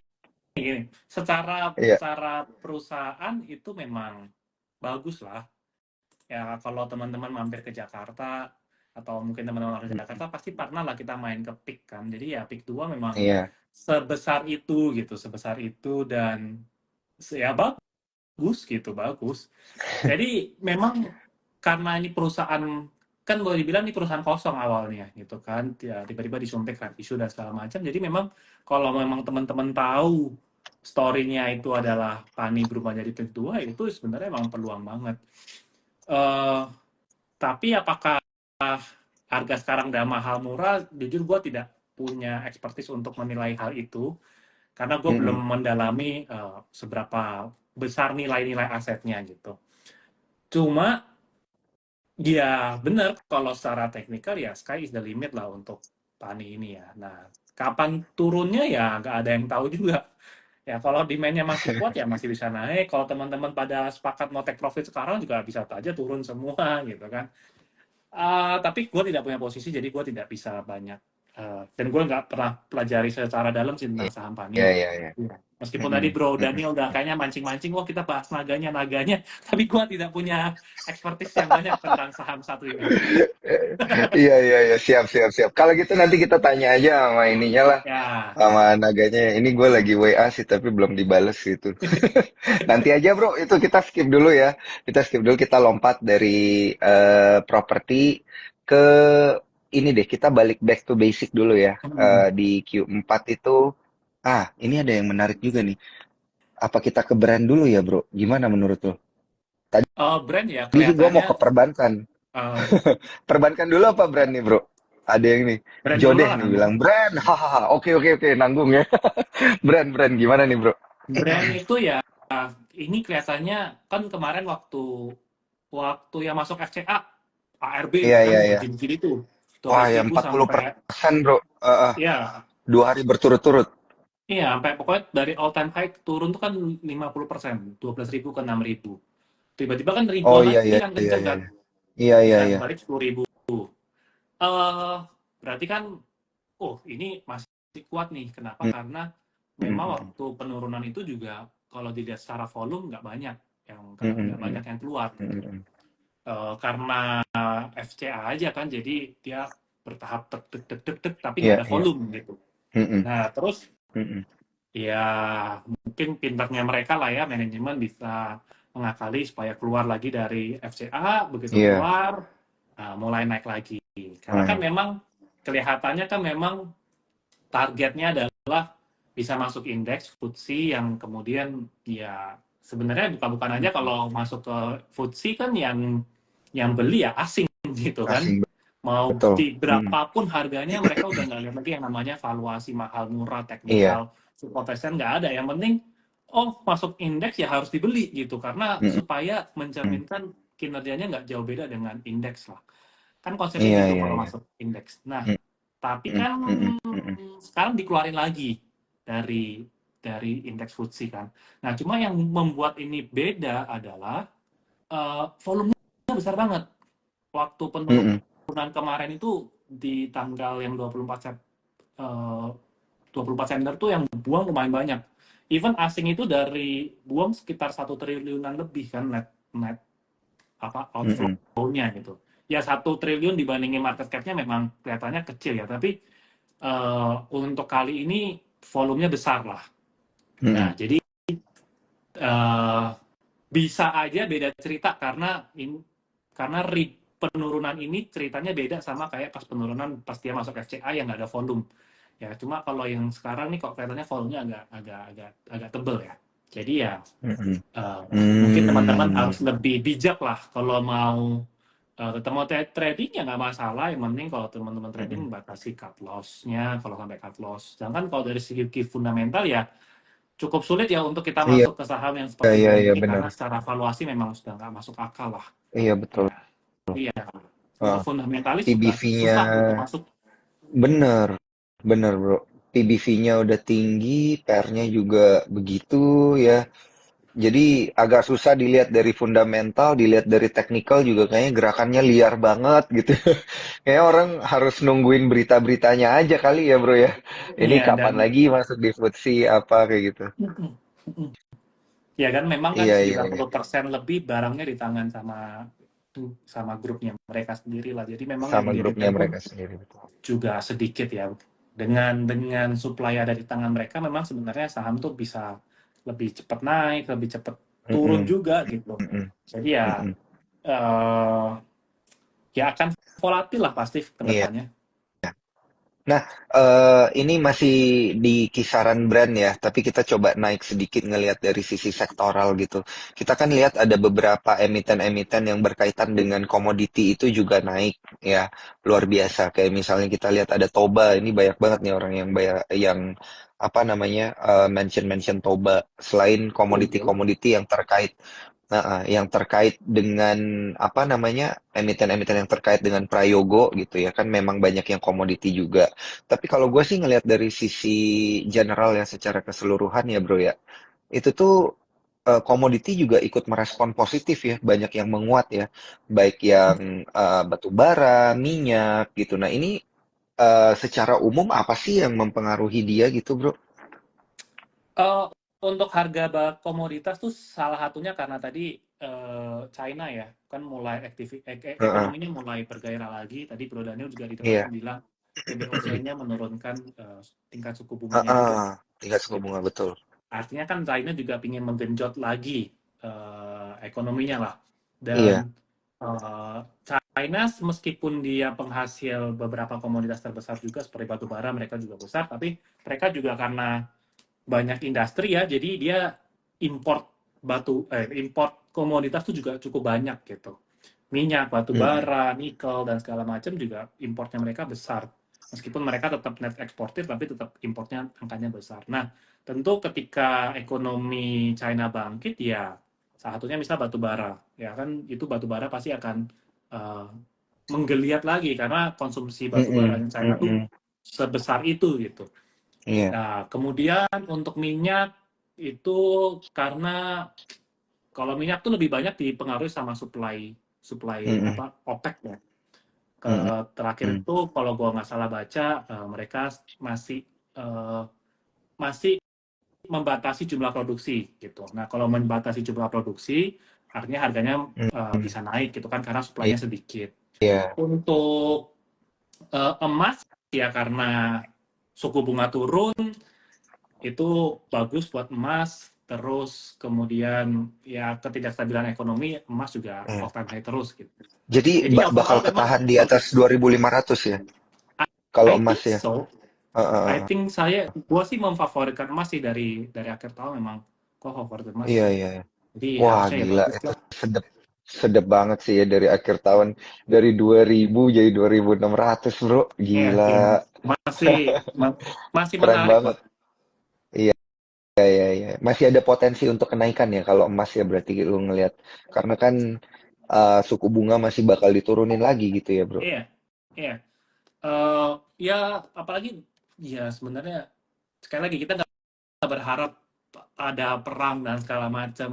gini. Secara Iya, secara perusahaan itu memang bagus lah. Ya kalau teman-teman mampir ke Jakarta atau mungkin teman-teman orang Jakarta pasti pernah lah kita main ke PIK kan. Jadi ya PIK 2 memang iya. sebesar itu gitu, sebesar itu dan ya bagus gitu, bagus. Jadi memang karena ini perusahaan kan boleh dibilang ini perusahaan kosong awalnya gitu kan, ya tiba-tiba disuntik kan isu dan segala macam. Jadi memang kalau memang teman-teman tahu story-nya itu adalah Pani berubah jadi PIK 2 itu sebenarnya memang peluang banget. Eh tapi apakah harga sekarang udah mahal murah? Jujur gue tidak punya expertise untuk menilai hal itu karena gue belum Mm-mm. mendalami seberapa besar nilai-nilai asetnya gitu. Cuma ya benar kalau secara teknikal ya sky is the limit lah untuk Pani ini ya. Nah, kapan turunnya ya nggak ada yang tahu juga. Ya kalau demand-nya masih kuat ya masih bisa naik. Kalau teman-teman pada sepakat mau take profit sekarang juga bisa aja turun semua gitu kan. Tapi gue tidak punya posisi, jadi gue tidak bisa banyak. Dan gue nggak pernah pelajari secara dalam sih tentang saham Iya, Pani. iya, iya. Iya. Meskipun Mm-mm. tadi Bro Mm-mm. Daniel udah kayaknya mancing-mancing, wah kita bahas naganya. Tapi gue tidak punya expertise yang banyak tentang saham satu ini. Iya, iya, iya. Siap, siap, siap. Kalau gitu nanti kita tanya aja sama ininya lah. Ya, Sama naganya. Ini gue lagi WA sih, tapi belum dibales gitu. Nanti aja bro, itu kita skip dulu ya. Kita skip dulu, kita lompat dari properti ke ini deh, kita balik back to basic dulu ya. Di Q4 itu, ini ada yang menarik juga nih. Apa kita ke brand dulu ya bro? Gimana menurut lo? brand ya Tadi sih gue mau kelihatannya ke perbankan. eh, Perbankan dulu apa brand nih bro? Ada yang nih, Brand dulu Jodeh lah, nih nanggung. bilang, brand, hahaha, oke oke oke, nanggung ya. Brand gimana nih bro? Brand itu ya, ini kelihatannya kan kemarin waktu waktu yang masuk FCA, ARB Iya kan iya iya. gede-gede tuh, Wah ya 12.000 sampai 40% bro. ya, 2 hari berturut-turut. iya sampai pokoknya dari all time high turun tuh kan 50%, 12.000 ke 6.000. Tiba-tiba kan Oh rebound iya lagi iya kan iya kenceng iya. kan, Iya iya iya. bisa Iya. balik 10.000. Eh berarti kan, oh ini masih kuat nih. Kenapa? Mm, Karena mm, memang mm, waktu penurunan itu juga kalau dilihat secara volume nggak banyak mm, mm, nggak mm, banyak yang keluar mm, gitu. mm, Karena FCA aja kan, jadi dia bertahap tek tek tek tek tek, tapi nggak iya ada iya. volume gitu. Mm, mm, Nah terus mm, mm. ya mungkin pintarnya mereka lah ya, manajemen bisa mengakali supaya keluar lagi dari FCA, begitu Iya. keluar mulai naik lagi. Karena kan Mm, memang kelihatannya kan memang targetnya adalah bisa masuk indeks FTSE yang kemudian ya sebenarnya bukan aja mm. kalau masuk ke FTSE kan yang beli ya asing gitu kan. Asing Mau betul. di Mm, berapapun harganya mereka udah nggak lihat lagi yang namanya valuasi mahal murah iya. teknikal support resistance nggak ada. Yang penting oh masuk indeks ya harus dibeli gitu karena Mm, supaya mm. mencerminkan kinerjanya nggak jauh beda dengan indeks lah. Kan konsepnya Iya gitu iya kalau iya. masuk indeks. Nah, Mm, tapi mm, kan mm, mm, mm. sekarang dikeluarin lagi dari indeks FTSE kan. Nah, cuma yang membuat ini beda adalah volumenya besar banget. Waktu Mm, mm. penurunan kemarin itu di tanggal yang 24 September tuh yang buang lumayan banyak. Even asing itu dari buang sekitar 1 triliunan lebih kan net net apa Mm, outflow-nya gitu. Ya 1 triliun dibandingin market cap-nya memang kelihatannya kecil ya, tapi untuk kali ini volumenya besar lah. mm, Nah, mm. jadi eh, bisa aja beda cerita karena penurunan ini ceritanya beda sama kayak pas penurunan pas dia masuk FCA yang nggak ada volume. Ya, cuma kalau yang sekarang nih kok kelihatannya volumenya agak tebel ya. Jadi ya Mm, eh, mungkin teman-teman mm. harus lebih bijak lah kalau mau tetap mau trading ya nggak masalah. Yang penting kalau teman-teman Mm, trading mm. batasi cut loss-nya kalau sampai cut loss. Sedangkan kalau dari segi fundamental ya cukup sulit ya untuk kita Iya masuk ke saham yang seperti iya BRI iya ini benar. karena secara valuasi memang sudah nggak masuk akal lah. Iya betul. Ya, iya. Untuk Ah, fundamentalis juga PBV-nya susah untuk masuk. bener, bener bro. PBV-nya udah tinggi, PR-nya juga begitu ya. Jadi agak susah dilihat dari fundamental, dilihat dari teknikal juga kayaknya gerakannya liar banget gitu. Kayaknya orang harus nungguin berita-beritanya aja kali ya bro ya. Ini Iya, dan kapan lagi masuk di FTSE apa kayak gitu. ya kan memang kan Iya iya iya. 90% lebih barangnya di tangan sama sama grupnya mereka sendiri lah. Jadi memang yang Sama grupnya di-return pun mereka sendiri betul. juga sedikit ya. Dengan supply ada di tangan mereka, memang sebenarnya saham tuh bisa lebih cepat naik, lebih cepat turun Mm-mm, juga gitu. mm-mm, Jadi ya mm-mm. eh, ya akan volatil lah pasti ke Iya. depannya. Nah, ini masih di kisaran brand ya, tapi kita coba naik sedikit ngelihat dari sisi sektoral gitu. Kita kan lihat ada beberapa emiten-emiten yang berkaitan dengan komoditi itu juga naik ya, luar biasa. Kayak misalnya kita lihat ada Toba, ini banyak banget nih orang yang apa namanya mention Toba selain Oh iya. komoditi-komoditi yang terkait. Nah, yang terkait dengan apa namanya emiten-emiten yang terkait dengan Prayogo gitu ya kan memang banyak yang komoditi juga. Tapi kalau gue sih ngelihat dari sisi general ya secara keseluruhan ya bro ya, itu tuh komoditi juga ikut merespon positif ya, banyak yang menguat ya, baik yang batu bara, minyak gitu. Nah ini secara umum apa sih yang mempengaruhi dia gitu bro? Eh, untuk harga komoditas tuh salah satunya karena tadi China ya kan mulai Heeh, ekonominya mulai bergairah lagi. Tadi Bro Daniel juga didengarkan iya, bilang PBOC-nya menurunkan tingkat suku bunganya juga heeh, tingkat suku gitu. bunga betul. Artinya kan China juga ingin menggenjot lagi ekonominya lah. Iya, Dan China meskipun dia penghasil beberapa komoditas terbesar juga seperti batu bara mereka juga besar, tapi mereka juga karena banyak industri ya, jadi dia import import komoditas itu juga cukup banyak gitu. minyak, batu Mm-mm. bara, nikel, dan segala macam juga importnya mereka besar. Meskipun mereka tetap net eksportir, tapi tetap importnya angkanya besar. Nah, tentu ketika ekonomi China bangkit, ya salah satunya misal batu bara. Ya kan, itu batu bara pasti akan eh, menggeliat lagi, karena konsumsi batu bara Mm-mm. China tuh Mm-mm. sebesar itu gitu. Iya. Nah, kemudian untuk minyak itu karena kalau minyak tuh lebih banyak dipengaruhi sama supply supply Mm-mm. apa OPEC ya. Mm-mm. Terakhir itu kalau gua nggak salah baca mereka masih eh, masih membatasi jumlah produksi gitu. Nah, kalau membatasi jumlah produksi artinya harganya Mm-mm. bisa naik gitu kan karena suplainya sedikit. Iya. Untuk emas ya karena suku bunga turun itu bagus buat emas, terus kemudian ya ketidakstabilan ekonomi emas juga Iya. all time high terus gitu. Jadi Jadi bakal overall memang ketahan di atas bagus. 2.500 ya, kalau I emas think ya. so. I Heeh. think gua sih memfavoritkan emas sih dari akhir tahun memang gua favorit emas. Iya, iya, iya. Jadi Wah, harusnya ya gila. bagus Itu lah. sedep, sedep banget sih ya dari akhir tahun. Dari 2.000 jadi 2.600 bro. Iya, Gila. iya. Masih ma- masih Keren menarik lah. banget. Iya, iya, iya. Masih ada potensi untuk kenaikan ya kalau emas ya berarti lu ngelihat. Karena kan suku bunga masih bakal diturunin lagi gitu ya bro. Iya, iya. Eh, ya apalagi ya sebenarnya sekali lagi kita nggak berharap ada perang dan segala macam.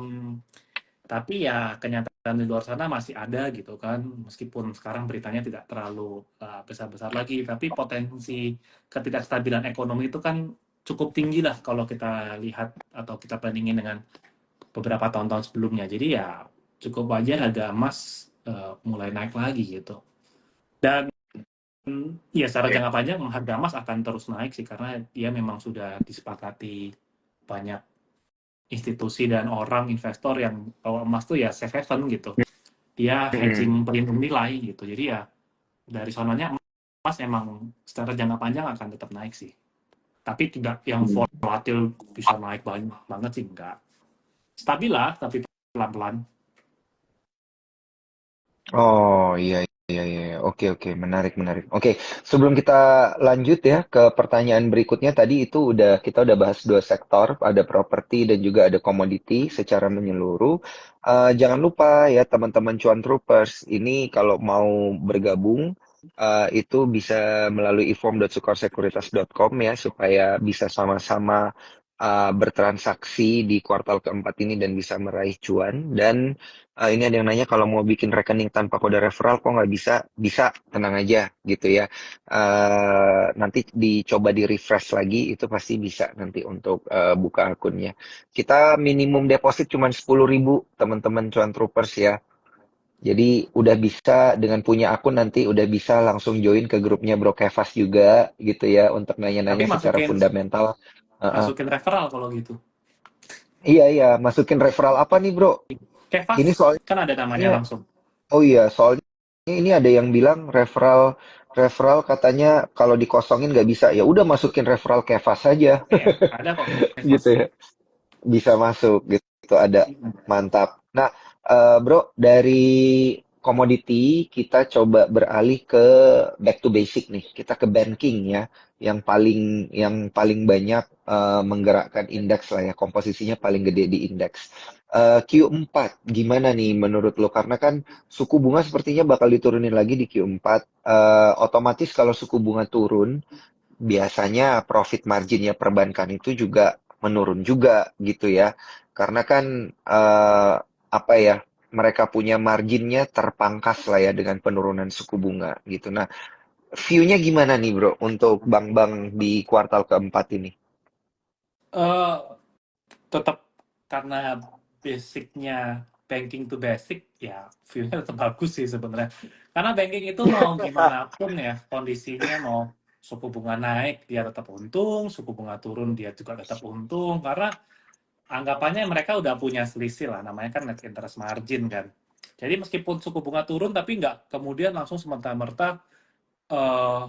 Tapi ya kenyataan di luar sana masih ada gitu kan, meskipun sekarang beritanya tidak terlalu besar-besar lagi, tapi potensi ketidakstabilan ekonomi itu kan cukup tinggi lah kalau kita lihat atau kita bandingin dengan beberapa tahun-tahun sebelumnya. Jadi ya cukup wajar harga emas mulai naik lagi gitu. Dan ya secara Iya. jangka panjang harga emas akan terus naik sih karena dia memang sudah disepakati banyak institusi dan orang investor yang bahwa emas tuh ya safe haven gitu. Dia Mm-mm. hedging pelindung nilai gitu. Jadi ya dari sononya emas emang secara jangka panjang akan tetap naik sih. Tapi tidak yang volatil bisa naik banyak banget sih enggak. Stabil lah tapi pelan-pelan. Oh iya iya iya. Oke oke, menarik menarik. Oke, sebelum kita lanjut ya ke pertanyaan berikutnya, tadi itu kita udah bahas dua sektor, ada properti dan juga ada komoditi secara menyeluruh. Jangan lupa ya teman-teman Cuan Troopers, ini kalau mau bergabung itu bisa melalui ifom.sukorsekuritas.com ya supaya bisa sama-sama bertransaksi di kuartal keempat ini dan bisa meraih cuan. Dan ini ada yang nanya kalau mau bikin rekening tanpa kode referral kok nggak bisa? Bisa, tenang aja gitu ya. Nanti dicoba di refresh lagi itu pasti bisa nanti untuk buka akunnya. Kita minimum deposit cuma 10.000 teman-teman Cuan Troopers ya. Jadi udah bisa dengan punya akun nanti udah bisa langsung join ke grupnya Bro Kevas juga gitu ya untuk Tapi nanya-nanya secara masukin fundamental. Heeh. masukin referral kalau gitu. Iya iya, masukin referral apa nih Bro? Kevas Ini soalnya kan ada namanya langsung. oh iya, soalnya ini ada yang bilang referral referral katanya kalau dikosongin nggak bisa. Ya udah masukin referral Kevas saja Iya, ada kok Kevas. gitu ya. Bisa masuk gitu ada. Mantap. Nah, Bro, dari komoditi kita coba beralih ke back to basic nih. Kita ke banking ya, yang paling banyak menggerakkan indeks lah ya, komposisinya paling gede di indeks. Q4 gimana nih menurut lo? Karena kan suku bunga sepertinya bakal diturunin lagi di Q4. Otomatis kalau suku bunga turun, biasanya profit marginnya perbankan itu juga menurun juga gitu ya. Karena kan apa ya, mereka punya marginnya terpangkas lah ya dengan penurunan suku bunga gitu. Nah, view-nya gimana nih bro untuk bank-bank di kuartal keempat ini? Eh tetap karena basicnya banking to basic ya view-nya tetap bagus sih sebenarnya karena banking itu mau gimana pun ya kondisinya mau suku bunga naik dia tetap untung, suku bunga turun dia juga tetap untung karena anggapannya mereka udah punya selisih lah namanya kan net interest margin kan. Jadi meskipun suku bunga turun tapi nggak kemudian langsung semerta-merta eh,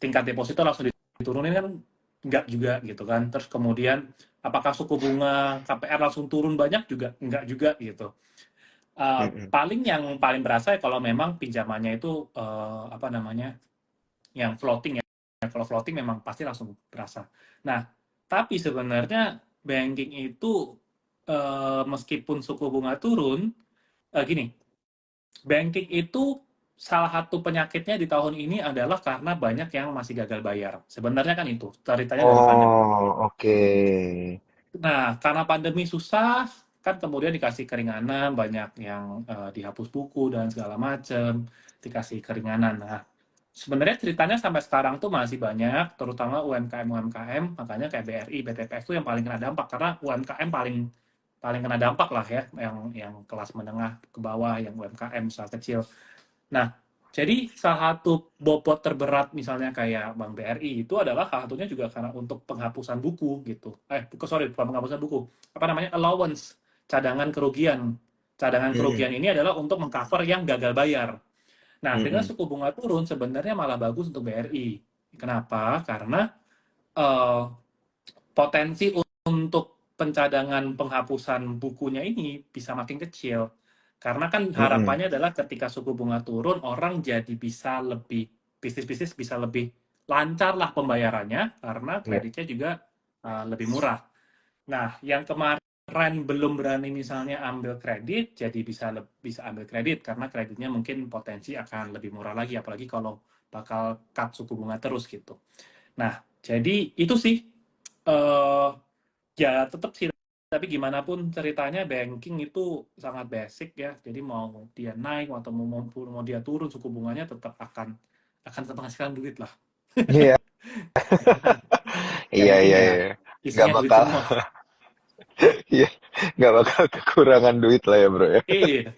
tingkat deposito langsung diturunin kan enggak juga gitu kan. Terus kemudian apakah suku bunga KPR langsung turun banyak juga enggak juga gitu. Mm-mm. Paling yang paling berasa ya kalau memang pinjamannya itu apa namanya, yang floating ya. Kalau floating memang pasti langsung berasa. Nah, tapi sebenarnya banking itu meskipun suku bunga turun, gini, banking itu salah satu penyakitnya di tahun ini adalah karena banyak yang masih gagal bayar. Sebenarnya kan itu ceritanya dari pandemi. Oh, oke. Nah, karena pandemi susah, kan kemudian dikasih keringanan, banyak yang dihapus buku dan segala macam, dikasih keringanan. Nah, sebenarnya ceritanya sampai sekarang tuh masih banyak, terutama UMKM-UMKM, makanya kayak BRI, BTPS tuh yang paling kena dampak, karena UMKM paling paling kena dampak lah ya, yang kelas menengah ke bawah, yang UMKM usaha kecil. Nah, jadi salah satu bobot terberat misalnya kayak Bank BRI itu adalah salah satunya juga karena untuk penghapusan buku gitu. Sorry, bukan penghapusan buku. Apa namanya? Allowance, cadangan kerugian. Cadangan Mm-mm. kerugian ini adalah untuk mengcover yang gagal bayar. Nah, dengan Mm-mm. suku bunga turun sebenarnya malah bagus untuk BRI. Kenapa? Karena eh, potensi untuk pencadangan penghapusan bukunya ini bisa makin kecil. Karena kan Mm-mm. harapannya adalah ketika suku bunga turun, orang jadi bisa lebih, bisnis-bisnis bisa lebih lancar lah pembayarannya, karena Ya. kreditnya juga lebih murah. Nah, yang kemarin belum berani misalnya ambil kredit, jadi bisa ambil kredit, karena kreditnya mungkin potensi akan lebih murah lagi, apalagi kalau bakal cut suku bunga terus gitu. Nah, jadi itu sih, eh ya tetap sih, tapi gimana pun ceritanya banking itu sangat basic ya. Jadi mau dia naik atau mau dia turun suku bunganya tetap akan tetap menghasilkan duit lah. Iya, iya, Banking iya, ya iya. Nggak isinya duit bakal, semua. iya, nggak bakal kekurangan duit lah ya bro ya. Iya.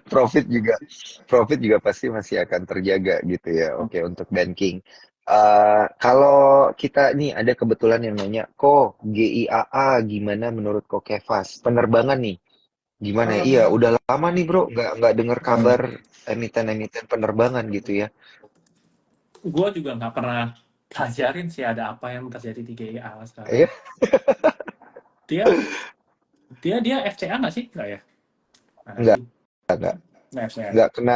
Profit juga, profit juga pasti masih akan terjaga gitu ya. Oke, untuk banking. Kalau kita nih ada kebetulan yang nanya, kok GIAA gimana menurut kok Kevas? Penerbangan nih, gimana ya? Iya, Um, udah lama nih bro, nggak dengar kabar emiten-emiten penerbangan gitu ya. gue juga nggak pernah pelajarin sih ada apa yang terjadi di GIA sekarang. Iya, Dia dia FCA nggak sih? Nggak ya? Mana nggak, sih? nggak, Nggak FCA. nggak kena,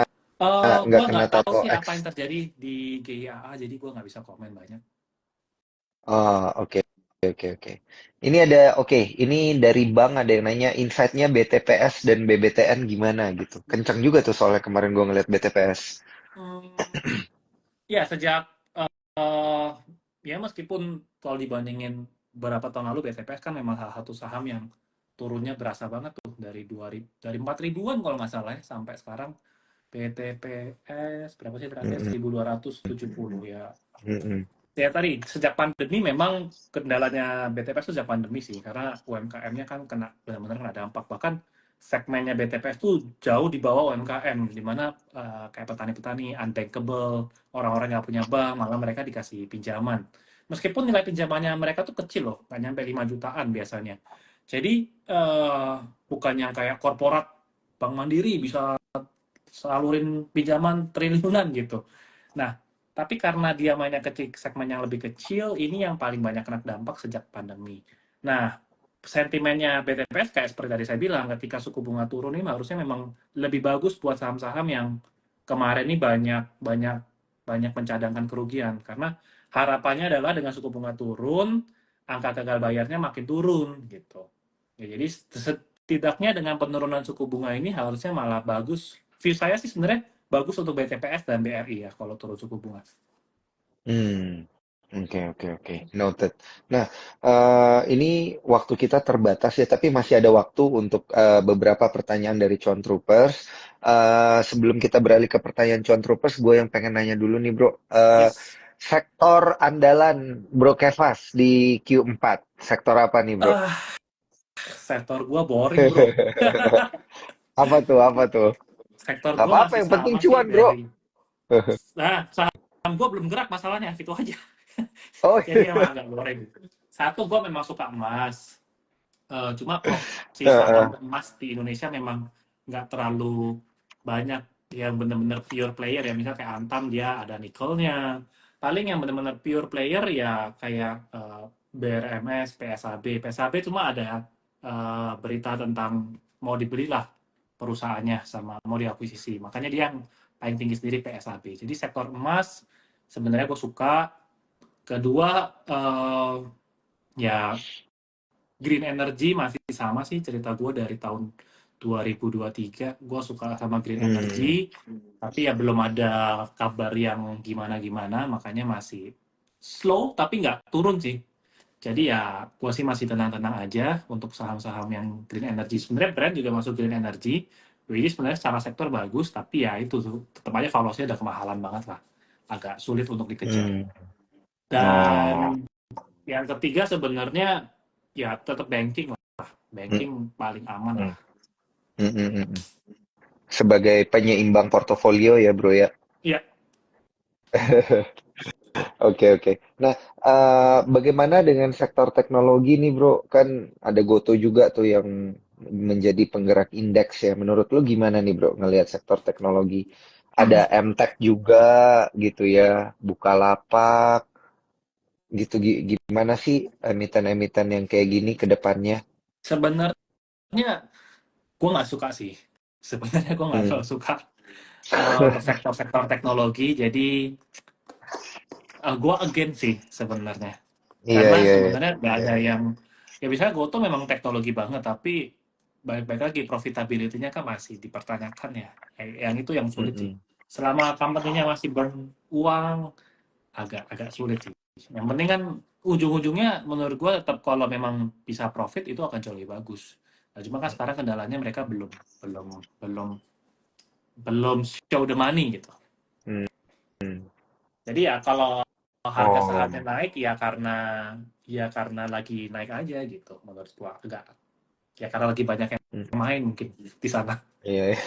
Gue nggak kena nggak tahu tato sih apa yang X. terjadi di GIA, jadi gue nggak bisa komen banyak. Oh, oke, oke, oke. Ini ada, oke, ini dari Bang ada yang nanya insight-nya BTPS dan BBTN gimana gitu. Kenceng juga tuh soalnya kemarin gua ngeliat BTPS. Hmm, ya sejak eh ya meskipun kalau dibandingin beberapa tahun lalu BTPS kan memang salah satu saham yang turunnya berasa banget tuh dari 2000 dari 4 ribuan kalau nggak salah ya sampai sekarang BTPS berapa sih terakhir Mm-mm, 1270 ya. mm-mm, Ya tadi sejak pandemi memang kendalanya BTPS itu sejak pandemi sih karena UMKM-nya kan kena benar-benar kena dampak, bahkan segmennya BTPS tuh jauh di bawah UMKM di mana kayak petani-petani unbankable, orang-orang yang punya bank malah mereka dikasih pinjaman meskipun nilai pinjamannya mereka tuh kecil loh, nggak nyampe 5 jutaan biasanya. Jadi eh, bukan yang kayak korporat Bank Mandiri bisa salurin pinjaman triliunan gitu. Nah, tapi karena dia mainnya kecil, segmen yang lebih kecil, ini yang paling banyak kena dampak sejak pandemi. Nah, sentimennya BTPS kayak seperti tadi saya bilang, ketika suku bunga turun ini harusnya memang lebih bagus buat saham-saham yang kemarin ini banyak banyak banyak mencadangkan kerugian karena harapannya adalah dengan suku bunga turun, angka gagal bayarnya makin turun gitu. Ya, jadi setidaknya dengan penurunan suku bunga ini harusnya malah bagus. View saya sih sebenarnya bagus untuk BTPS dan BRI ya kalau turun suku bunga. hmm. Oke, oke, oke. Noted. Nah, ini waktu kita terbatas ya, tapi masih ada waktu untuk beberapa pertanyaan dari Cuan Troopers. Sebelum kita beralih ke pertanyaan Cuan Troopers, gue yang pengen nanya dulu nih, Bro. Yes. Sektor andalan Bro Kevas di Q4, sektor apa nih, Bro? Ah, sektor gua boring, Bro. Apa tuh? Apa tuh? Sektor Gak gua apa-apa, masih yang penting sama sih cuan, bro. dari saham gua belum gerak masalahnya, itu aja. Oh, Jadi emang agak boring. Satu, gua memang suka emas. Cuma proporsi iya. saham emas di Indonesia memang nggak terlalu banyak yang benar-benar pure player ya. Misal kayak Antam dia ada nikelnya. Paling yang benar-benar pure player ya kayak BRMS, PSAB. PSAB cuma ada berita tentang mau dibeli lah. perusahaannya sama mau diakuisisi. Makanya dia yang paling tinggi sendiri PSAB. Jadi sektor emas sebenarnya gue suka. Kedua, ya green energy masih sama sih cerita gue dari tahun 2023. Gue suka sama green Hmm. energy, tapi ya belum ada kabar yang gimana-gimana, makanya masih slow tapi nggak turun sih. Jadi ya gue sih masih tenang-tenang aja untuk saham-saham yang green energy. Sebenarnya brand juga masuk green energy. Jadi sebenarnya secara sektor bagus, tapi ya itu tuh tetap aja valuasinya udah kemahalan banget lah. Agak sulit untuk dikejar. Hmm. Oh. Dan yang ketiga sebenarnya ya tetap banking lah. Hmm. Banking paling aman Hmm. lah. Hmm. Hmm. Hmm. Sebagai penyeimbang portofolio ya, bro ya. Iya, Oke, oke. Nah, bagaimana dengan sektor teknologi nih, bro? Kan ada Goto juga tuh yang menjadi penggerak indeks ya. Menurut lu gimana nih, bro, ngelihat sektor teknologi? Ada MTech juga gitu ya, Bukalapak gitu. Gimana sih emiten-emiten yang kayak gini ke depannya? sebenarnya gue nggak suka sih. Sebenarnya gue nggak Hmm. terlalu suka sektor-sektor teknologi. Jadi gue against sih sebenarnya. Iya, Karena iya, iya. sebenarnya nggak Iya. ada yang, ya misalnya Goto memang teknologi banget, tapi baik-baik lagi profitability-nya kan masih dipertanyakan ya. Yang itu yang sulit sih. Mm-mm. Selama company-nya masih burn uang, agak sulit sih. Yang penting kan ujung-ujungnya menurut gue tetap kalau memang bisa profit itu akan jauh lebih bagus. Nah, cuma kan sekarang kendalanya mereka belum belum belum show the money gitu. Hmm. Jadi ya kalau harga Oh, sahamnya naik ya karena lagi naik aja gitu menurut gua. Enggak, ya karena lagi banyak yang mm, main mungkin di sana. iya, iya,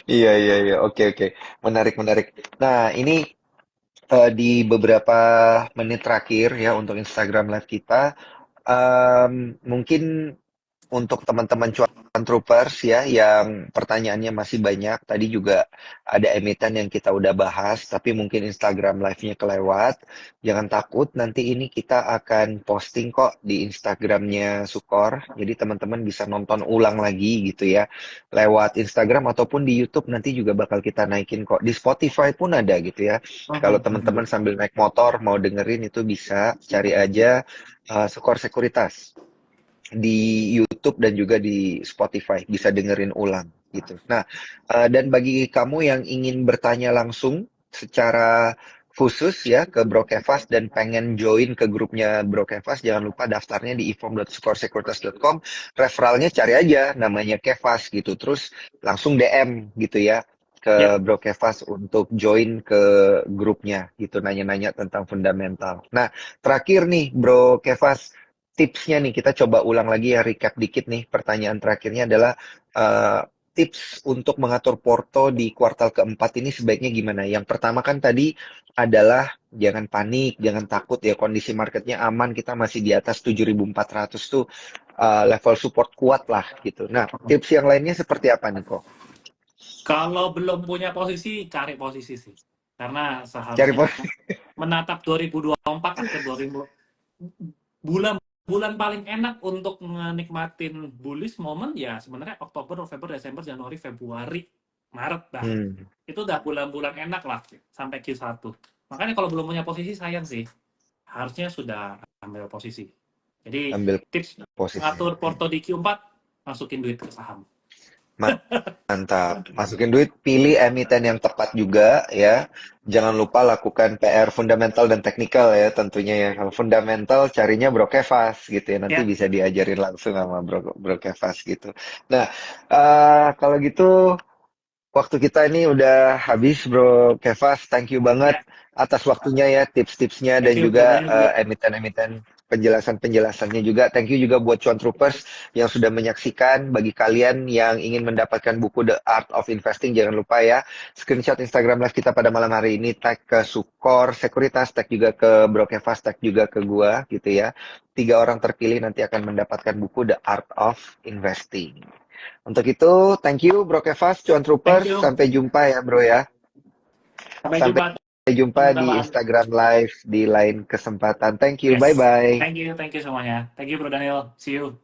iya, iya, iya. Oke, oke. Menarik, menarik. Nah, ini di beberapa menit terakhir ya untuk Instagram Live kita, mungkin untuk teman-teman cuan troopers ya yang pertanyaannya masih banyak. Tadi juga ada emiten yang kita udah bahas, tapi mungkin Instagram live-nya kelewat. Jangan takut, nanti ini kita akan posting kok di Instagramnya Sukor. Jadi teman-teman bisa nonton ulang lagi gitu ya. Lewat Instagram ataupun di YouTube nanti juga bakal kita naikin kok. Di Spotify pun ada gitu ya. Kalau teman-teman sambil naik motor mau dengerin itu bisa cari aja Sukor Sekuritas di YouTube dan juga di Spotify bisa dengerin ulang gitu. Nah, dan bagi kamu yang ingin bertanya langsung secara khusus ya ke Bro Kevas dan pengen join ke grupnya Bro Kevas, jangan lupa daftarnya di ifom.scoresecuritas.com. Referralnya cari aja namanya Kevas gitu. Terus langsung DM gitu ya Ya, ke Bro Kevas untuk join ke grupnya gitu, nanya-nanya tentang fundamental. Nah, terakhir nih Bro Kevas, tipsnya nih kita coba ulang lagi ya, recap dikit nih. Pertanyaan terakhirnya adalah eh, tips untuk mengatur porto di kuartal keempat ini sebaiknya gimana? Yang pertama kan tadi adalah jangan panik, jangan takut ya, kondisi marketnya aman, kita masih di atas 7.400 tuh, level support kuat lah gitu. Nah, tips yang lainnya seperti apa nih kok? kalau belum punya posisi cari posisi sih. Karena Cari seharusnya posisi. menatap 2024 akhir 2000 bulan bulan paling enak untuk menikmatin bullish moment ya sebenarnya Oktober, November, Desember, Januari, Februari, Maret dah. Hmm, Itu udah bulan-bulan enak lah sampai Q1. Makanya kalau belum punya posisi sayang sih. Harusnya sudah ambil posisi. Jadi ambil tips posisi. ngatur porto di Q4 masukin duit ke saham. Mantap. Masukin duit, pilih emiten yang tepat juga ya. Jangan lupa lakukan PR fundamental dan teknikal ya tentunya ya. Kalau fundamental carinya Bro Kevas gitu ya. Nanti Ya, bisa diajarin langsung sama Bro Kevas gitu. Nah, kalau gitu waktu kita ini udah habis, Bro Kevas. Thank you banget ya. atas waktunya ya, tips-tipsnya Thank dan you Bro juga Daniel juga. emiten-emiten penjelasan-penjelasannya juga. Thank you juga buat Cuan Troopers yang sudah menyaksikan. Bagi kalian yang ingin mendapatkan buku The Art of Investing, jangan lupa ya, screenshot Instagram Live kita pada malam hari ini, tag ke Sukor Sekuritas, tag juga ke Bro Kevas, tag juga ke gua gitu ya. 3 orang terpilih nanti akan mendapatkan buku The Art of Investing. Untuk itu, thank you Bro Kevas, Cuan Thank Troopers. you. Sampai jumpa ya Bro ya. Sampai Sampai jumpa jumpa di teman-teman. Instagram Live di lain kesempatan. Thank you, Yes. bye-bye. Thank you semuanya. Thank you Bro Daniel. See you.